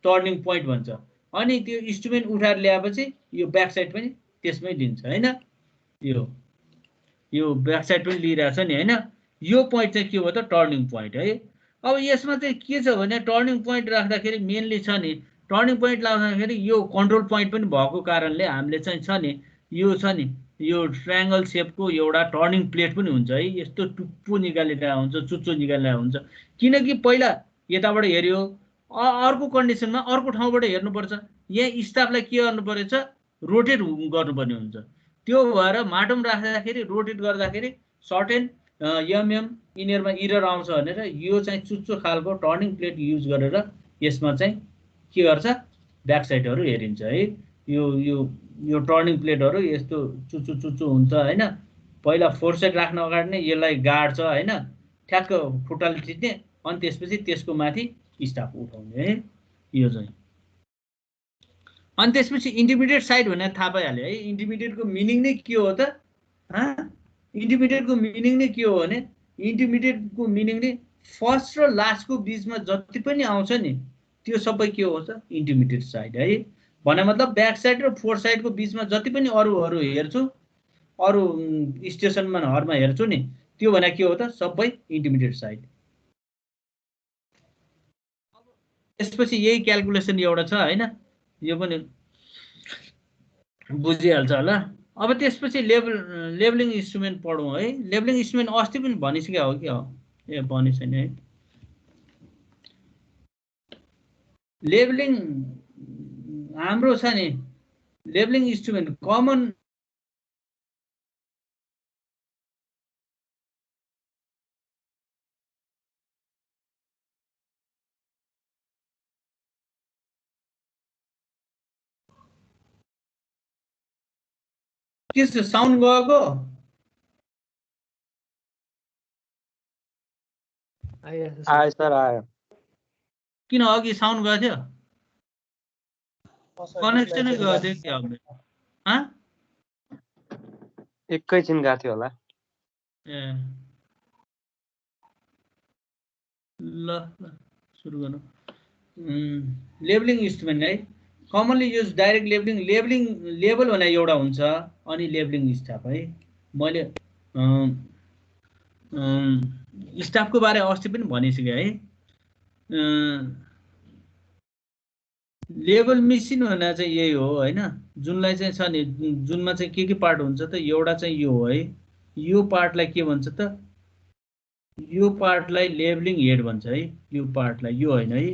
टर्निङ पोइन्ट भन्छ। अनि त्यो इन्स्ट्रुमेन्ट उठाएर ल्याएपछि यो ब्याक साइड पनि त्यसमै लिन्छ होइन, यो ब्याक साइड पनि लिइरहेछ नि होइन। यो पोइन्ट चाहिँ के हो त, टर्निङ पोइन्ट है। अब यसमा चाहिँ के छ भने टर्निङ पोइन्ट राख्दाखेरि मेनली छ नि, टर्निङ पोइन्ट राख्दाखेरि यो कन्ट्रोल पोइन्ट पनि भएको कारणले हामीले चाहिँ छ नि यो ट्रायङ्गल सेपको एउटा टर्निङ प्लेट पनि हुन्छ है। यस्तो टुप्पो निकालिरहेको हुन्छ, चुच्चो निकालिरहेको हुन्छ, किनकि पहिला यताबाट हेऱ्यो अर्को कन्डिसनमा अर्को ठाउँबाट हेर्नुपर्छ। यहाँ स्टाफलाई के गर्नु परेछ, रोटेट गर्नुपर्ने हुन्छ। त्यो भएर माटोमा राख्दाखेरि रोटेट गर्दाखेरि सर्टेन एमएम यिनीहरूमा इरर आउँछ भनेर यो चाहिँ चुच्चो खालको टर्निङ प्लेट युज गरेर यसमा चाहिँ के गर्छ, ब्याक साइडहरू हेरिन्छ है। यो यो यो टर्निङ प्लेटहरू यस्तो चुच्चो चुच्चो हुन्छ होइन। पहिला फोर्सेट राख्न अगाडि नै यसलाई गाड्छ होइन, ठ्याक्क खुट्टाले थिच्ने, अनि त्यसपछि त्यसको माथि स्टाफ उठाउने है यो चाहिँ। अनि त्यसपछि इन्टरमिडिएट साइड भनेर थाहा पाइहाल्यो है। इन्टरमिडिएटको मिनिङ नै के हो त? इन्टरमिडिएटको मिनिङ नै के हो भने इन्टरमिडिएटको मिनिङ नै फर्स्ट र लास्टको बिचमा जति पनि आउँछ नि त्यो सबै के हो त? इन्टरमिडिएट साइड है। भने मतलब ब्याक साइड र फोर साइडको बिचमा जति पनि अरू हेर्छु, अरू स्टेसनमा हरमा हेर्छु नि, त्यो भने के हो त? सबै इन्टरमिडिएट साइड। त्यसपछि यही क्याल्कुलेसन एउटा छ होइन, यो पनि बुझिहाल्छ होला। अब त्यसपछि लेबलिङ इन्स्ट्रुमेन्ट पढौँ है। लेबलिङ इन्स्ट्रुमेन्ट अस्ति पनि भनिसकेको हो कि हो? ए भनि छैन है। लेबलिङ हाम्रो छ नि, लेबलिङ इन्स्ट्रुमेन्ट कमन के छ? साउन्ड गएको? आयो सर आयो। किन अघि साउन्ड गएको थियो? कनेक्सनै गएको थियो क्या? एकैछिन गएको थियो होला। ए ल सुरु गर्नु। लेबलिङ इन्स्ट्रुमेन्ट है, commonly use direct labelling label भने एउटा हुन्छ, अनि लेबलिङ स्टाफ है। मैले स्टाफको बारे अस्ति पनि भनिसकेँ है। लेबल मेसिन भने चाहिँ यही हो होइन, जुनलाई चाहिँ छ नि, जुनमा चाहिँ के पार्ट हुन्छ त? एउटा चाहिँ यो हो है, यो पार्टलाई के भन्छ त? यो पार्टलाई लेबलिङ हेड भन्छ है। यो पार्टलाई, यो होइन है,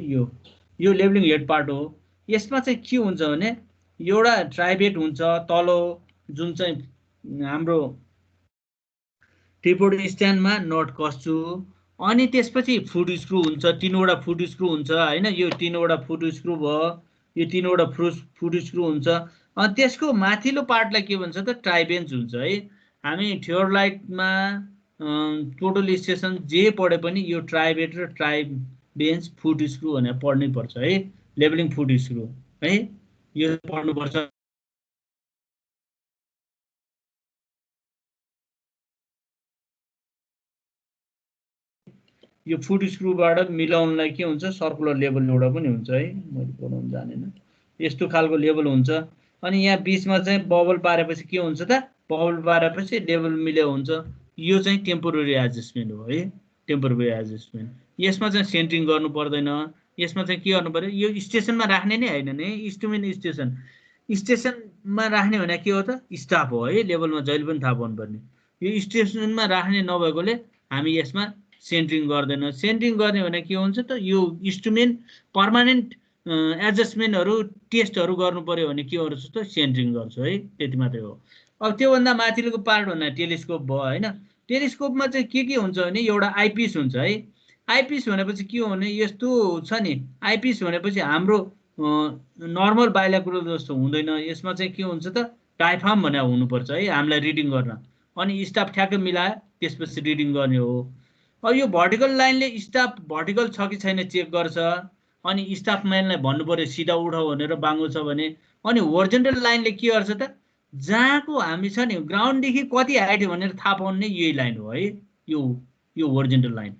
यो लेबलिङ हेड पार्ट हो। यसमा चाहिँ के हुन्छ भने एउटा ट्राइबेट हुन्छ तलो, जुन चाहिँ हाम्रो ट्रिपोड स्ट्यान्डमा नट कस्छु। अनि त्यसपछि फुट स्क्रु हुन्छ, 3वटा फुट स्क्रु हुन्छ होइन। यो 3वटा फुट स्क्रु भयो, यो 3वटा फुट स्क्रु हुन्छ। अनि त्यसको माथिल्लो पार्टलाई के भन्छ त? ट्राइबेन्च हुन्छ है। हामी थियोरलाइटमा टोटल स्टेसन जे पढे पनि यो ट्राइबेट र ट्राइबेन्च फुट स्क्रु भनेर पढ्नै पर्छ है। लेबलिङ फुट स्क्रु है, यो पढ्नुपर्छ। यो फुट स्क्रूबाट मिलाउनलाई के हुन्छ? सर्कुलर लेबल एउटा पनि हुन्छ है। मैले पढाउन जानेन, यस्तो खालको लेबल हुन्छ। अनि यहाँ बिचमा चाहिँ बबल पारेपछि के हुन्छ त? बबल पारेपछि लेबल मिल्यो हुन्छ। यो चाहिँ टेम्पोररी एडजस्टमेन्ट हो है, टेम्पोररी एडजस्टमेन्ट। यसमा चाहिँ सेन्टरिङ गर्नु पर्दैन। यसमा चाहिँ के गर्नु पर्यो? यो स्टेसनमा राख्ने नै होइन नि, इन्स्ट्रुमेन्ट स्टेसनमा राख्ने भने के हो त? स्टाफ हो है। लेबलमा जहिले पनि थाहा पाउनुपर्ने। यो स्टेसनमा राख्ने नभएकोले हामी यसमा सेन्टरिङ गर्दैन। सेन्टरिङ गर्ने भने के हुन्छ त? यो इन्स्ट्रुमेन्ट पर्मानेन्ट एडजस्टमेन्टहरू टेस्टहरू गर्नु पर्यो भने के गर्छु त? सेन्टरिङ गर्छु है, त्यति मात्रै हो। अब त्योभन्दा माथिल्लोको पार्ट भन्दा टेलिस्कोप भयो होइन। टेलिस्कोपमा चाहिँ के हुन्छ भने एउटा आइपिस हुन्छ है। आइपिस भनेपछि के हो भने यस्तो छ नि, आइपिस भनेपछि हाम्रो नर्मल बाइलाकुलर जस्तो हुँदैन। यसमा चाहिँ के हुन्छ त? डायफ्राम भनेर हुनुपर्छ है हामीलाई रिडिङ गर्न। अनि स्टाफ ठ्याक्क मिलायो त्यसपछि रिडिङ गर्ने हो। अब यो भर्टिकल लाइनले स्टाफ भर्टिकल छ कि छैन चेक गर्छ। अनि स्टाफ म्यानलाई भन्नु पर्यो सिधा उठाउ भनेर, बाङ्गो छ भने। अनि होरिजन्टल लाइनले के गर्छ त? जहाँको हामी छ नि ग्राउन्डदेखि कति हाइट भनेर थाहा पाउने यही लाइन हो है, यो होरिजन्टल लाइन।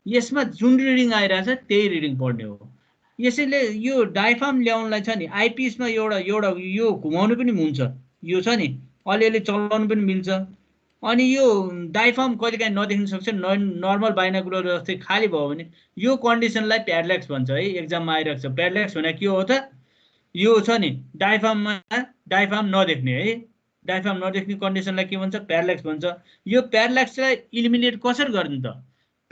यसमा जुन रिडिङ आइरहेछ त्यही रिडिङ पढ्ने हो। यसैले यो डायफ्राम ल्याउनलाई छ नि, आइपिसमा एउटा यो घुमाउनु पनि हुन्छ, यो छ नि अलिअलि चलाउनु पनि मिल्छ। अनि यो डायफ्राम कहिलेकाहीँ नदेख्न सक्छ, नर्मल बाइनाकुलर जस्तै खाली भयो भने यो कन्डिसनलाई प्याराल्याक्स भन्छ है। एक्जाममा आइरहेको छ। प्याराल्याक्स भने के हो त? यो छ नि डायफ्राम नदेख्ने है, डायफ्राम नदेख्ने कन्डिसनलाई के भन्छ? प्याराल्याक्स भन्छ। यो प्याराल्याक्सलाई इलिमिनेट कसरी गर्ने त?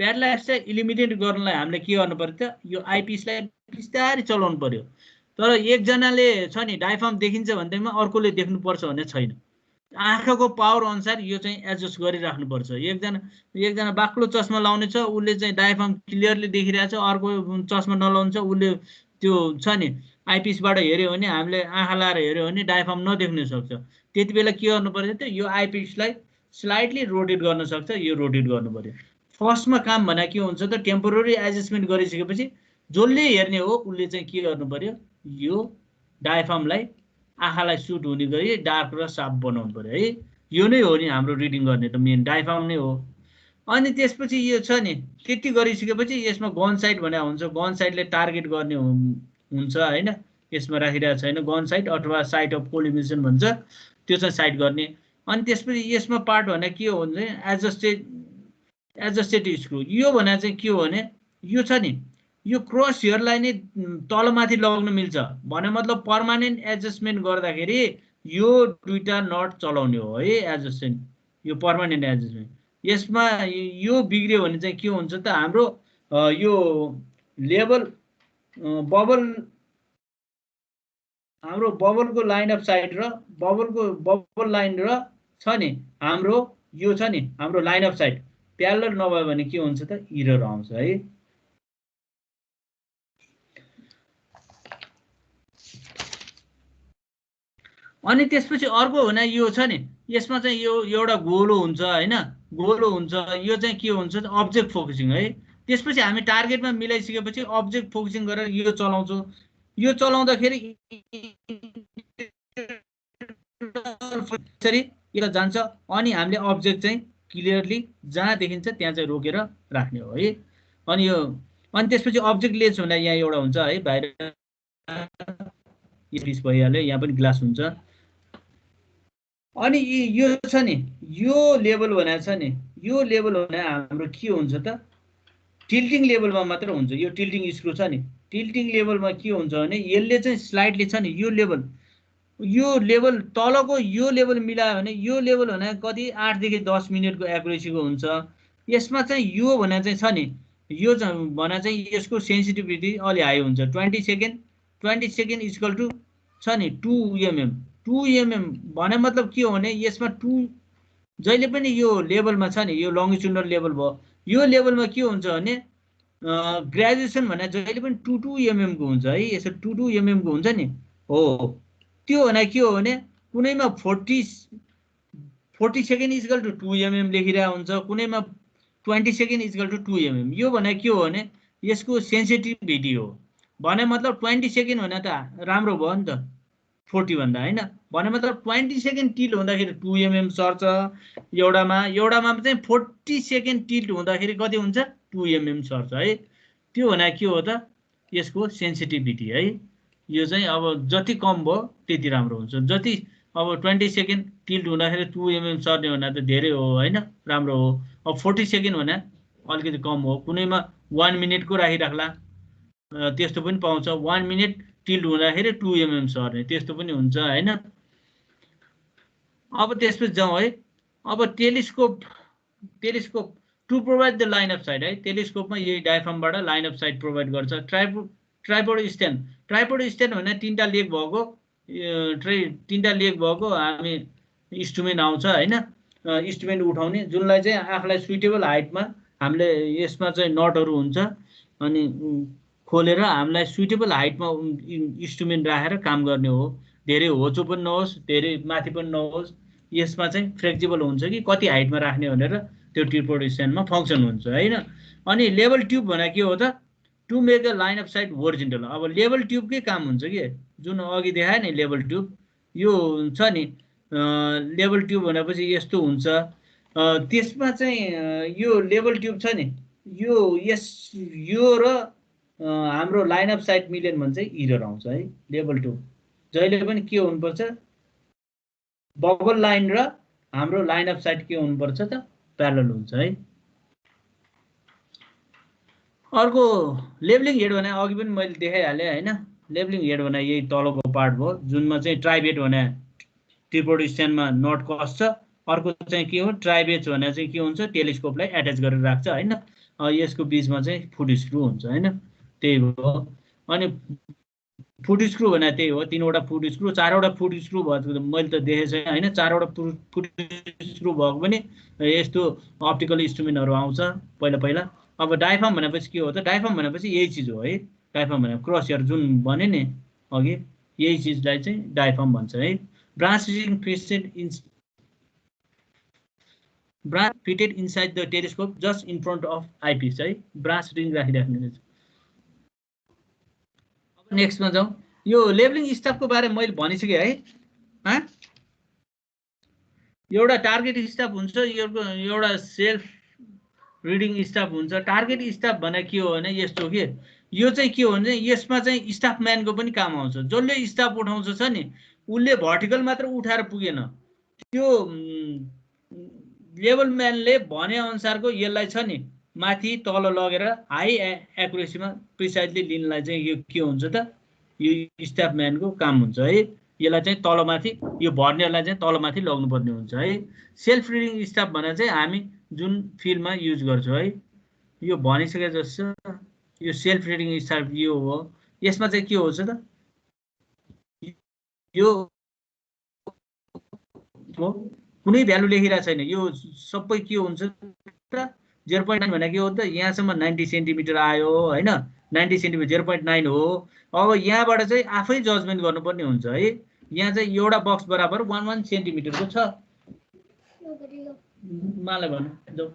प्यारालाक्सलाई इलिमिनेट गर्नलाई हामीले के गर्नु पर्यो त यो आइपिसलाई बिस्तारै चलाउनु पर्यो। तर एकजनाले छ नि डायफ्राम देखिन्छ भन्दैमा अर्कोले देख्नुपर्छ भन्ने छैन। आँखाको पावर अनुसार यो चाहिँ एडजस्ट गरिराख्नुपर्छ। एकजना बाक्लो चस्मा लाउने छ उसले चाहिँ डायफ्राम क्लियरली देखिरहेछ, अर्को चस्मा नलाउने छ उसले त्यो छ नि आइपिसबाट हेऱ्यो भने हामीले आँखा लाएर हेऱ्यो भने डायफ्राम नदेख्न सक्छ। त्यति बेला के गर्नु पर्यो त यो आइपिसलाई स्लाइडली रोटेट गर्न सक्छ, यो रोटेट गर्नु पर्यो। फर्स्टमा काम भने के हुन्छ त टेम्पोररी एडजस्टमेन्ट गरिसकेपछि जसले हेर्ने हो उसले चाहिँ के गर्नु पर्यो यो डायफ्रामलाई आँखालाई सुट हुने गरी डार्क र साफ बनाउनु पर्यो है। यो नै हो नि हाम्रो रिडिङ गर्ने त मेन डायफ्राम नै हो। अनि त्यसपछि यो छ नि त्यति गरिसकेपछि यसमा गन साइट भने हुन्छ, गन साइटले टार्गेट गर्ने हुन्छ हैन। यसमा राखिरहेको छैन गन साइट अथवा साइट अफ कोलिमिनेसन भन्छ, त्यो चाहिँ साइट गर्ने। अनि त्यसपछि यसमा पार्ट भने के हो भने एडजस्टेड स्क्रु। यो भने चाहिँ के हो भने यो छ नि यो क्रस हेयरलाई नै तलमाथि लगाउन मिल्छ भने मतलब पर्मानेन्ट एडजस्टमेन्ट गर्दाखेरि यो दुईटा नट चलाउने हो है एडजस्टमेन्ट, यो पर्मानेन्ट एडजस्टमेन्ट। यसमा यो बिग्रियो भने चाहिँ के हुन्छ त हाम्रो यो लेभल हाम्रो बबलको लाइन अफ साइट र बबल लाइन र छ नि हाम्रो यो छ नि हाम्रो लाइन अफ साइट प्यारलल नभयो भने के हुन्छ त इरर आउँछ है। अनि त्यसपछि अर्को भने यो छ नि यसमा चाहिँ यो एउटा गोलो हुन्छ हैन, गोलो हुन्छ। यो चाहिँ के हुन्छ त अब्जेक्ट फोकसिङ है। त्यसपछि हामी टार्गेटमा मिलाइसकेपछि अब्जेक्ट फोकसिङ गरेर यो चलाउँछौँ। यो चलाउँदाखेरि यसरी यो जान्छ अनि हामीले अब्जेक्ट चाहिँ क्लियरली जहाँ देखिन्छ त्यहाँ चाहिँ रोकेर राख्ने हो है। अनि त्यसपछि अब्जेक्ट लेन्स हुँदा यहाँ एउटा हुन्छ है, बाहिर यो पिस भइहाल्यो, यहाँ पनि ग्लास हुन्छ। अनि यो छ नि यो लेभल भने छ नि यो लेभल भने हाम्रो के हुन्छ त टिल्टिङ लेभलमा मात्र हुन्छ। यो टिल्टिङ स्क्रु छ नि टिल्टिङ लेभलमा के हुन्छ भने यसले चाहिँ स्लाइडली छ नि यो लेभल तलको यो लेभल मिलायो भने यो लेभल भने कति 8 देखि 10 मिनेटको एक्युरेसीको हुन्छ। यसमा चाहिँ यो भने चाहिँ छ नि यो भने चाहिँ यसको सेन्सिटिभिटी अलि हाई हुन्छ। 20 सेकेन्ड इक्वल टु छ नि 2 mm 2 mm भने मतलब के हो भने यसमा 2 जहिले पनि यो लेभलमा छ नि यो लङ्गिट्युडनल लेभल भयो। यो लेभलमा के हुन्छ भने ग्रेजुएसन भने जहिले पनि 2 mm को हुन्छ है। यसो 2 mm को हुन्छ नि हो। त्यो भने के हो भने कुनैमा 40 सेकेन्ड इक्वल टु 2 mm लेखिरहेको हुन्छ, कुनैमा 20 सेकेन्ड इक्वल टु 2 mm। यो भने के हो भने यसको सेन्सिटिभिटी हो भने मतलब 20 सेकेन्ड भने त राम्रो भयो नि त 40 भन्दा हैन। भने मतलब 20 सेकेन्ड टिल्ट हुँदाखेरि 2 mm सर्छ एउटामा चाहिँ 40 सेकेन्ड टिल्ट हुँदाखेरि कति हुन्छ 2 mm सर्छ है। त्यो भने के हो त यसको सेन्सिटिभिटी है। यो चाहिँ अब जति कम भयो त्यति राम्रो हुन्छ। जति अब 20 सेकेन्ड टिल्ट हुँदाखेरि 2 mm सर्ने भने त धेरै हो हैन, राम्रो हो। अब 40 सेकेन्ड भने अलिकति कम हो, कुनैमा 1 मिनेटको राखिराख्ला त्यस्तो पनि पाउँछ। 1 मिनेट टिल्ट हुँदाखेरि 2 mm सर्ने त्यस्तो पनि हुन्छ हैन। अब त्यसपछि जाउँ है। अब telescope to provide the line of sight है। टेलिस्कोपमा यही डायफ्रामबाट लाइन अफ साइट प्रोभाइड गर्छ। ट्राइपोड स्ट्यान्ड भने तीनटा लेग भएको हामी इन्स्ट्रुमेन्ट आउँछ हैन, इन्स्ट्रुमेन्ट उठाउने जुनलाई चाहिँ आफूलाई सुइटेबल हाइटमा हामीले यसमा चाहिँ नटहरू हुन्छ अनि खोलेर हामीलाई सुइटेबल हाइटमा इन्स्ट्रुमेन्ट राखेर काम गर्ने हो। धेरै होचो पनि नहोस् धेरै माथि पनि नहोस्, यसमा चाहिँ फ्लेक्सिबल हुन्छ कि कति हाइटमा राख्ने भनेर त्यो ट्राइपोड स्ट्यान्डमा फङ्सन हुन्छ हैन। अनि लेभल ट्युब भने के हो त to make a line of sight horizontal. अब लेभल ट्युबकै काम हुन्छ कि जुन अघि देखाए नि लेभल ट्युब यो छ नि लेभल ट्युब भनेपछि यस्तो हुन्छ। त्यसमा चाहिँ यो लेभल ट्युब छ नि यो र हाम्रो लाइन अफ साइट मिलेन भने चाहिँ इरर आउँछ है। लेभल ट्युब जहिले पनि के हुनुपर्छ बबल लाइन र हाम्रो लाइन अफ साइट के हुनुपर्छ त प्यारलल हुन्छ है। अर्को लेभलिङ हेड भने अघि पनि मैले देखाइहालेँ हैन। लेभलिङ हेड भने यही तलको पार्ट भयो जुनमा चाहिँ ट्राइबेट भने ट्राइपोड स्ट्यान्डमा नट कस्छ। अर्को चाहिँ के हो ट्राइबेज भने चाहिँ के हुन्छ टेलिस्कोपलाई एट्याच गरेर राख्छ हैन। यसको बिचमा चाहिँ फुट स्क्रु हुन्छ हैन, त्यही हो। अनि फुट स्क्रु भने त्यही हो, 3वटा फुट स्क्रु 4वटा फुट स्क्रु भएको मैले त देखेको छैन हैन। 4वटा फुट स्क्रु भएको पनि यस्तो अप्टिकल इन्स्ट्रुमेन्टहरू आउँछ पहिला पहिला। अब डायफ्राम भनेपछि के हो त, डायफ्राम भनेपछि यही चिज हो है। डायफ्राम भने क्रस हेयर जुन भने नि अघि, यही चिजलाई चाहिँ डायफ्राम भन्छ है। Branch fitted inside the telescope just in front of eyepiece है, ब्रान्च रिङ राखिराख्ने। नेक्स्टमा जाउँ। यो लेभलिङ स्टाफको बारेमा मैले भनिसकेँ है। एउटा टार्गेट स्टाफ हुन्छ, एउटा सेल्फ रिडिङ स्टाफ हुन्छ। टार्गेट स्टाफ भने के हो भने यस्तो हो कि यो चाहिँ के हो भने यसमा चाहिँ स्टाफ म्यानको पनि काम आउँछ। जसले स्टाफ उठाउँछ छ नि उसले भर्टिकल मात्र उठाएर पुगेन, त्यो लेभल म्यानले भने अनुसारको यसलाई छ नि माथि तल लगेर हाई एक्युरेसीमा प्रिसाइजली लिनलाई चाहिँ यो के हुन्छ त, यो स्टाफ म्यानको काम हुन्छ है। यसलाई चाहिँ तलमाथि, यो भर्नेलाई चाहिँ तलमाथि लग्नुपर्ने हुन्छ है। सेल्फ रिडिङ स्टाफ भने चाहिँ हामी जुन फिल्डमा युज गर्छौँ है, यो भनिसके जस्तो यो सेल्फ रिडिङ स्टाफ यो हो। यसमा चाहिँ के हुन्छ त, यो कुनै भ्यालु लेखिरहेको छैन, यो सबै के हुन्छ त 0.9 भने के हो त, यहाँसम्म 90 सेन्टिमिटर आयो हैन, 90 सेन्टिमिटर 0.9 हो। अब यहाँबाट चाहिँ आफै जजमेन्ट गर्नुपर्ने हुन्छ है। यहाँ चाहिँ एउटा बक्स बराबर 1 सेन्टिमिटरको छ। मलाई भन्नु जाऊ।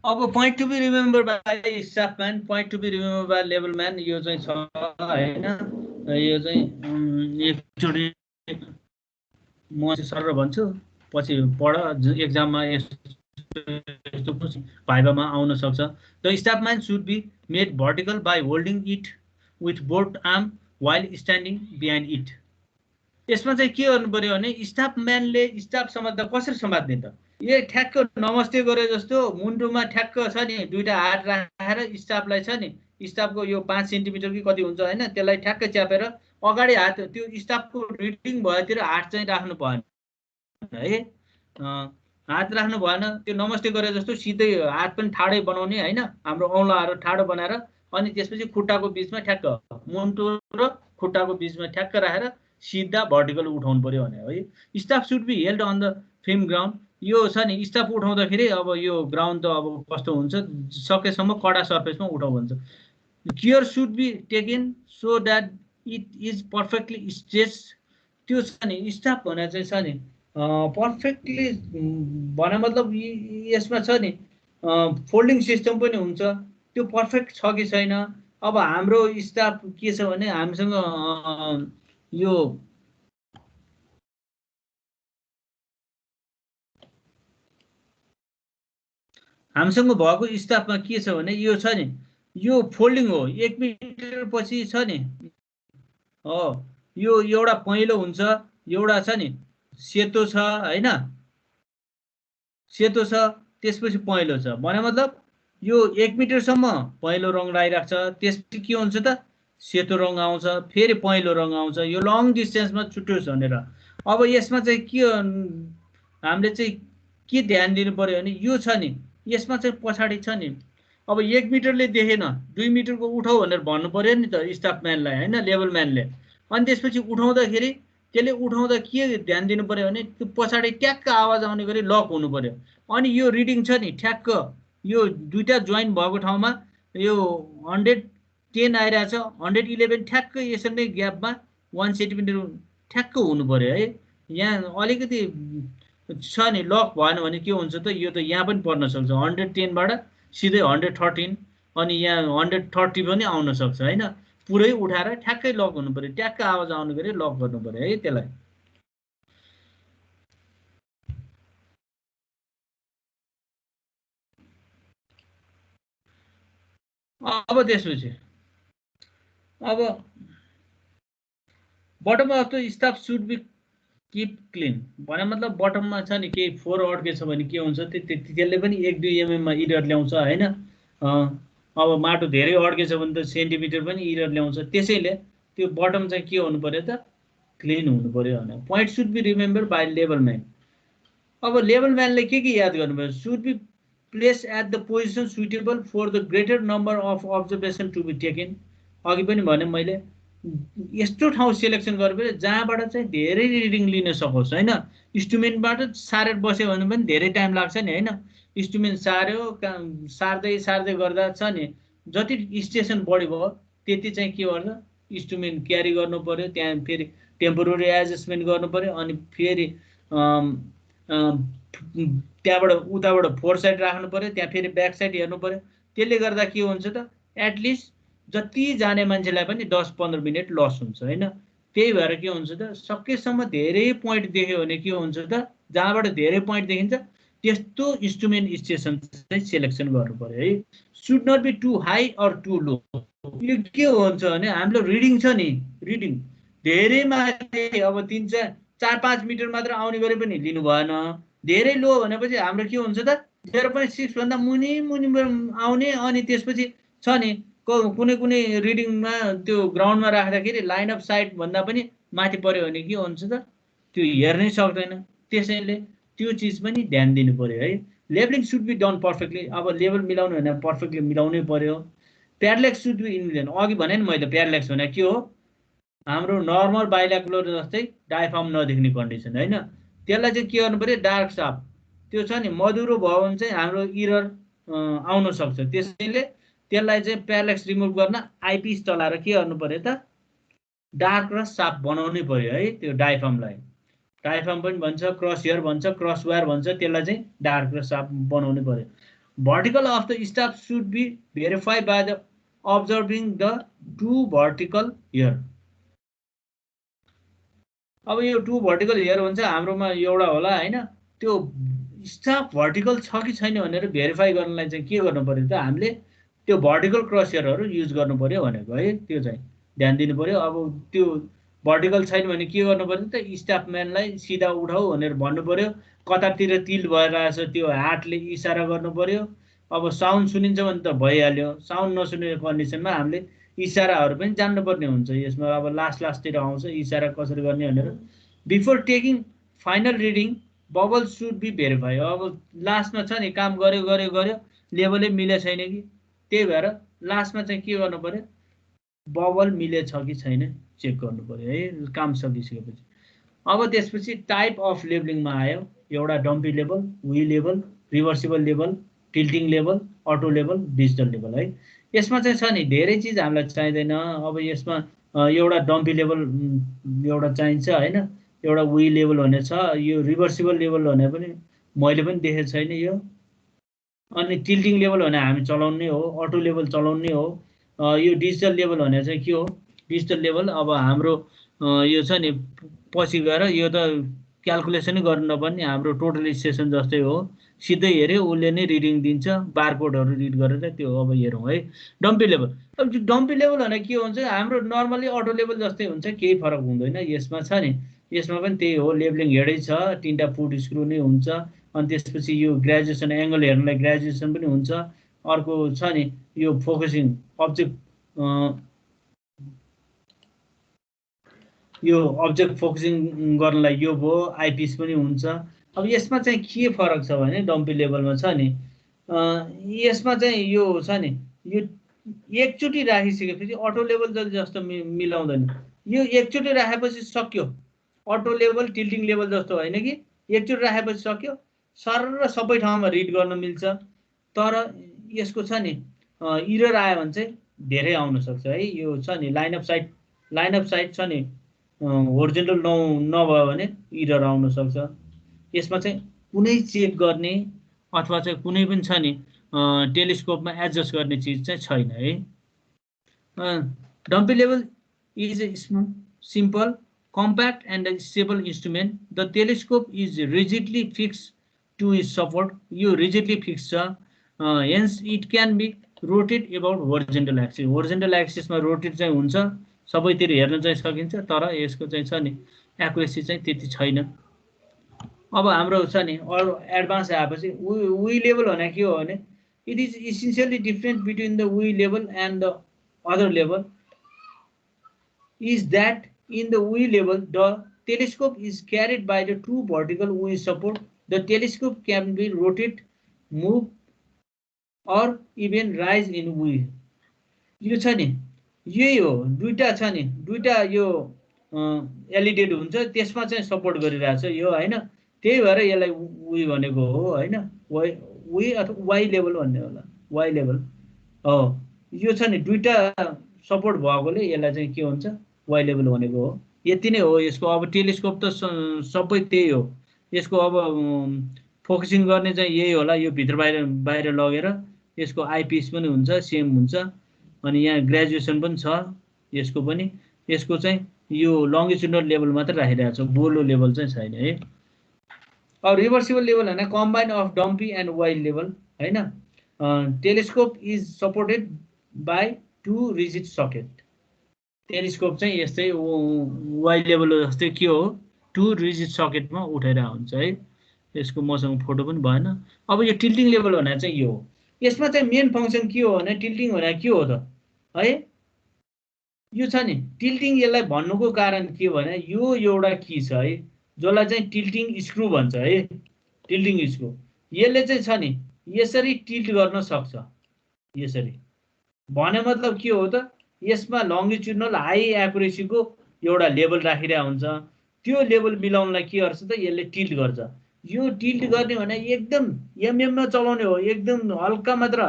अब point to be remember by staff man, point to be remember by level man, यो चाहिँ छ हैन। यो चाहिँ एकचोटि म सर भन्छु, पछि पढ एक्जाममा यस्तो भाइभामा आउन सक्छ। The staff man should be made vertical by holding it with both arm while standing behind it. यसमा चाहिँ के गर्नु पर्यो भने स्टाफ म्यानले स्टाफ समात्दा कसरी समात्ने त, यो ठ्याक्क नमस्ते गरे जस्तो मुन्टुमा ठ्याक्क छ नि दुईटा हात राखेर स्टाफलाई छ नि, स्टाफको यो 5 सेन्टिमिटर कि कति हुन्छ हैन, त्यसलाई ठ्याक्क च्यापेर अगाडि हात, त्यो स्टाफको रिडिङ भएतिर हात चाहिँ राख्नु भएन है। हात राख्नु भएन, त्यो नमस्ते गरे जस्तो सिधै हात पनि ठाडै बनाउने हैन, हाम्रो औँलाहरू ठाडो बनाएर अनि त्यसपछि खुट्टाको बिचमा ठ्याक्क मुन्टु र खुट्टाको बिचमा ठ्याक्क राखेर सिधा भर्टिकल उठाउनु पर्यो भने है। Staff should be held on the firm ground. यो छ नि स्टाफ उठाउँदाखेरि अब यो ग्राउन्ड त अब कस्तो हुन्छ, सकेसम्म कडा सर्फेसमा उठाउ भन्छ। Care should be taken so that it is perfectly stretch. त्यो छ नि स्टाफ भने चाहिँ छ नि पर्फेक्टली भने मतलब यसमा छ नि फोल्डिङ सिस्टम पनि हुन्छ, त्यो पर्फेक्ट छ कि छैन। अब हाम्रो स्टाफ के छ भने हामीसँग यो हामीसँग भएको स्टाफमा के छ भने यो छ नि यो फोल्डिङ हो, 1 मिटर पछि छ नि हो यो एउटा पहेँलो हुन्छ, एउटा छ नि सेतो छ हैन, सेतो छ त्यसपछि पहेँलो छ भने मतलब यो 1 मिटरसम्म पहेँलो रङ लगाइराख्छ, त्यसपछि के हुन्छ त सेतो रङ आउँछ, फेरि पहेँलो रङ आउँछ, यो लङ डिस्टेन्समा छुट्योस् भनेर। अब यसमा चाहिँ के हामीले चाहिँ के ध्यान दिनु पर्यो भने यो छ नि यसमा चाहिँ पछाडि छ नि अब 1 मिटरले देखेन 2 मिटरको उठाउ भनेर भन्नु पर्यो नि त स्टाफ म्यानलाई हैन, लेभल म्यानले। अनि त्यसपछि उठाउँदाखेरि त्यसले उठाउँदा के ध्यान दिनु पर्यो भने त्यो पछाडि ट्याक्क आवाज आउने गरी लक हुनु पर्यो। अनि यो रिडिङ छ नि ठ्याक्क यो दुईटा जोइन भएको ठाउँमा यो 110 आइरहेछ, 111 ठ्याक्क यसरी नै ग्यापमा 1 सेन्टिमिटर ठ्याक्क हुनु पर्यो है। यहाँ अलिकति छ नि लक भएन भने के हुन्छ त यो त यहाँ पनि पर्न सक्छ, 110 बाट सिधै 113 अनि यहाँ 130 पनि आउन सक्छ हैन। पुरै उठाएर ठ्याक्कै लक हुनु पर्यो, ट्याक्क आवाज आउने गरी लक गर्नु पर्यो है त्यसलाई। अब त्यसपछि अब bottom of the staff should be keep clean भने मतलब बटममा छ नि केही फोहोर अड्केछ भने के हुन्छ त्यसले पनि 1-2 mm मा इरर ल्याउँछ हैन। अब माटो धेरै अड्केछ भने त सेन्टिमिटर पनि इरर ल्याउँछ। त्यसैले त्यो बटम चाहिँ के हुनु पर्यो त क्लिन हुनु पर्यो भने point should be remember by level man. अब लेभल म्यानले के याद गर्नु पर्यो should be place at the position suitable for the greater number of observation to be taken. अघि पनि भने मैले यस्तो ठाउँ सेलेक्सन गर्नु जहाँबाट चाहिँ धेरै रिडिङ लिन सकोस् हैन। इन्स्ट्रुमेन्टबाट सारेर बस्यो भने पनि धेरै टाइम लाग्छ नि हैन। इन्स्ट्रुमेन्ट सार्यो सार्दै गर्दा छ नि जति स्टेसन बढी भयो त्यति चाहिँ के गर्छ इन्स्ट्रुमेन्ट क्यारी गर्नु पर्यो। त्यहाँ फेरि टेम्पोररी एडजस्टमेन्ट गर्नु पर्यो अनि फेरि त्यहाँबाट उताबाट फोर साइड राख्नु पर्यो त्यहाँ फेरि ब्याक साइड हेर्नु पर्यो। त्यसले गर्दा के हुन्छ त एटलिस्ट जति जाने मान्छेलाई पनि 10-15 मिनट लस हुन्छ हैन। त्यही भएर के हुन्छ त सकेसम्म धेरै पोइन्ट देख्यो भने के हुन्छ त जहाँबाट धेरै पोइन्ट देखिन्छ त्यस्तो इन्स्ट्रुमेन्ट स्टेसन चाहिँ सेलेक्सन गर्नु पर्यो है। Should not be too high or too low. यो के हुन्छ भने हाम्रो रिडिङ छ नि रिडिङ धेरै माथि अब 3-4-5 मिटर मात्र आउने गरे पनि लिनु भएन। धेरै लो भनेपछि हाम्रो के हुन्छ त 0.6 भन्दा मुनि आउने अनि त्यसपछि छ नि कुनै रिडिङमा त्यो ग्राउन्डमा राख्दाखेरि लाइन अफ साइट भन्दा पनि माथि पर्यो भने के हुन्छ त त्यो हेर्नै सक्दैन। त्यसैले त्यो चिज पनि ध्यान दिनु पर्यो है। Levelling should be done perfectly. अब लेभल मिलाउनु भने पर्फेक्टली मिलाउनै पर्यो। Parallax should be envision. अघि भने नि मैले प्यारालेक्स भने के हो हाम्रो नर्मल बाइलाकुलर जस्तै डायफ्राम नदेख्ने कन्डिसन हैन। त्यसलाई चाहिँ के गर्नु पर्यो डार्क साफ त्यो छ नि मधुरो भयो भने चाहिँ हाम्रो इरर आउन सक्छ। त्यसैले त्यसलाई चाहिँ प्यारालेक्स रिमुभ गर्न आइपिस चलाएर के गर्नु पर्यो त डार्क र साफ बनाउनै पर्यो है। त्यो डायफ्रामलाई डायफ्राम पनि भन्छ क्रस हेयर भन्छ क्रस वायर भन्छ त्यसलाई चाहिँ डार्क र साफ बनाउनै पर्यो। Vertical of the staff should be verify by the observing the two vertical hair. अब यो टु भर्टिकल हेयर भन्छ हाम्रोमा एउटा होला हैन। त्यो स्टाफ भर्टिकल छ कि छैन भनेर भेरिफाई गर्नलाई चाहिँ के गर्नु पर्यो त हामीले त्यो भर्टिकल क्रस हेयरहरू युज गर्नु पर्यो भनेको है। त्यो चाहिँ ध्यान दिनु पर्यो। अब त्यो भर्टिकल छैन भने के गर्नु पर्यो त स्टाफ म्यानलाई सिधा उठाऊ भनेर भन्नु पर्यो। कतातिर तिल भइरहेछ त्यो हातले इसारा गर्नु पर्यो। अब साउन्ड सुनिन्छ भने त भइहाल्यो। साउन्ड नसुनेको कन्डिसनमा हामीले इसाराहरू पनि जान्नुपर्ने हुन्छ यसमा। अब लास्टतिर आउँछ इसारा कसरी गर्ने भनेर। Before taking final reading bubble should be verify. अब लास्टमा छ नि काम गर्यो लेभलै मिले छैन कि त्यही भएर लास्टमा चाहिँ के गर्नु पर्यो बबल मिलेछ कि छैन चेक गर्नु पर्यो है काम सकिसकेपछि। अब त्यसपछि टाइप अफ लेभलिङमा आयो एउटा dumpy level Y level reversible level tilting level auto level digital level है। यसमा चाहिँ छ नि धेरै चिज हामीलाई चाहिँदैन। अब यसमा एउटा डम्पी लेभल एउटा चाहिन्छ हैन। एउटा वी लेभल भन्ने छ। यो रिभर्सिबल लेभल भने पनि मैले पनि देखेको छैन यो। अनि टिल्टिङ लेभल भने हामी चलाउने हो। अटो लेभल चलाउने हो। यो डिजिटल लेभल भने चाहिँ के हो डिजिटल लेभल अब हाम्रो यो छ नि पछि गएर यो त क्याल्कुलेसनै गर्नु नपर्ने हाम्रो टोटल स्टेसन जस्तै हो। सिधै हेऱ्यो उसले नै रिडिङ दिन्छ बारकोडहरू रिड गरेर त्यो अब हेरौँ है। डम्पी लेभल अब डम्पी लेभल भने के हुन्छ हाम्रो नर्मली अटो लेभल जस्तै हुन्छ केही फरक हुँदैन। यसमा छ नि यसमा पनि त्यही हो लेभलिङ हेडै छ 3टा फुट स्क्रु नै हुन्छ। अनि त्यसपछि यो ग्रेजुएसन एङ्गल हेर्नलाई ग्रेजुएसन पनि हुन्छ। अर्को छ नि यो फोकसिङ अब्जेक्ट फोकसिङ गर्नलाई यो भयो आइपिस पनि हुन्छ। अब यसमा चाहिँ के फरक छ भने डम्पी लेभलमा छ नि यसमा चाहिँ यो छ नि यो एकचोटि राखिसकेपछि अटो लेभल जस्तो मिलाउँदैन। यो एकचोटि राखेपछि सक्यो। अटो लेभल टिल्टिङ लेभल जस्तो होइन कि एकचोटि राखेपछि सक्यो सर र सबै ठाउँमा रिड गर्न मिल्छ। तर यसको छ नि इरर आयो भने चाहिँ धेरै आउन सक्छ है। यो छ नि लाइन अफ साइट छ नि होरिजेन्टल नभयो भने इरर आउन सक्छ। यसमा चाहिँ कुनै चेक गर्ने अथवा चाहिँ कुनै पनि छ नि टेलिस्कोपमा एडजस्ट गर्ने चिज चाहिँ छैन है। Dumpy level is a smooth simple compact and a stable instrument. The telescope is rigidly fixed to its support. You rigidly fixed, hence it can be rotate about horizontal axis. Horizontal axis ma rotate चाहिँ हुन्छ सबैतिर हेर्न चाहिँ सकिन्छ, तर यसको चाहिँ छ नि एक्युरेसी चाहिँ त्यति छैन। अब हाम्रो छ नि अरू एडभान्स आएपछि वी लेभल भने के हो भने it is essentially different between the V level and the other level is that in the WE level, the telescope is carried by the two vertical WE support. The telescope can be rotate, move, or even rise in WE. यो छ नि यही हो, दुईटा छ नि, दुईटा यो एलिडेड हुन्छ, त्यसमा चाहिँ सपोर्ट गरिरहेछ यो हैन। त्यही भएर यसलाई WE भनेको हो हैन, WE अथवा वाइ लेभल भन्ने होला, वाइ लेभल हो। यो छ नि दुईटा सपोर्ट भएकोले यसलाई चाहिँ के हुन्छ वाइ लेभल भनेको हो। यति नै हो यसको। अब टेलिस्कोप त सबै त्यही हो। यसको अब फोकसिङ गर्ने चाहिँ यही होला, यो भित्र बाहिर लगेर यसको आइपिस पनि हुन्छ, सेम हुन्छ। अनि यहाँ ग्रेजुएसन पनि छ यसको पनि। यसको चाहिँ यो लङ्गिट्युडनल लेभल मात्र राखिरहेको छ, बोलो लेभल चाहिँ छैन है। अब रिभर्सिबल लेभल हैन, combine of dumpy and Y level हैन। Telescope is supported by two rigid socket. Telescope चाहिँ यस्तै वाइ लेभल जस्तै के हो, टु रिजिड सकेटमा उठाइरहेको हुन्छ है। यसको मसँग फोटो पनि भएन। अब यो टिल्टिङ लेभल भनेर चाहिँ यो हो। यसमा चाहिँ मेन फङ्सन के हो भने टिल्टिङ भनेर के हो त है, यो छ नि टिल्टिङ। यसलाई भन्नुको कारण के हो भने यो एउटा की छ है जसलाई चाहिँ टिल्टिङ स्क्रु भन्छ है, टिल्टिङ स्क्रु। यसले चाहिँ छ नि यसरी टिल्ट गर्न सक्छ, यसरी। भने मतलब के हो त, यसमा लङ्गिट्युडनल हाई एक्युरेसीको एउटा लेभल राखिरहेको हुन्छ, त्यो लेभल मिलाउनलाई के गर्छ त यसले टिल्ट गर्छ। यो टिल्ट गर्ने भने एकदम एमएममा चलाउने हो, एकदम हल्का मात्र।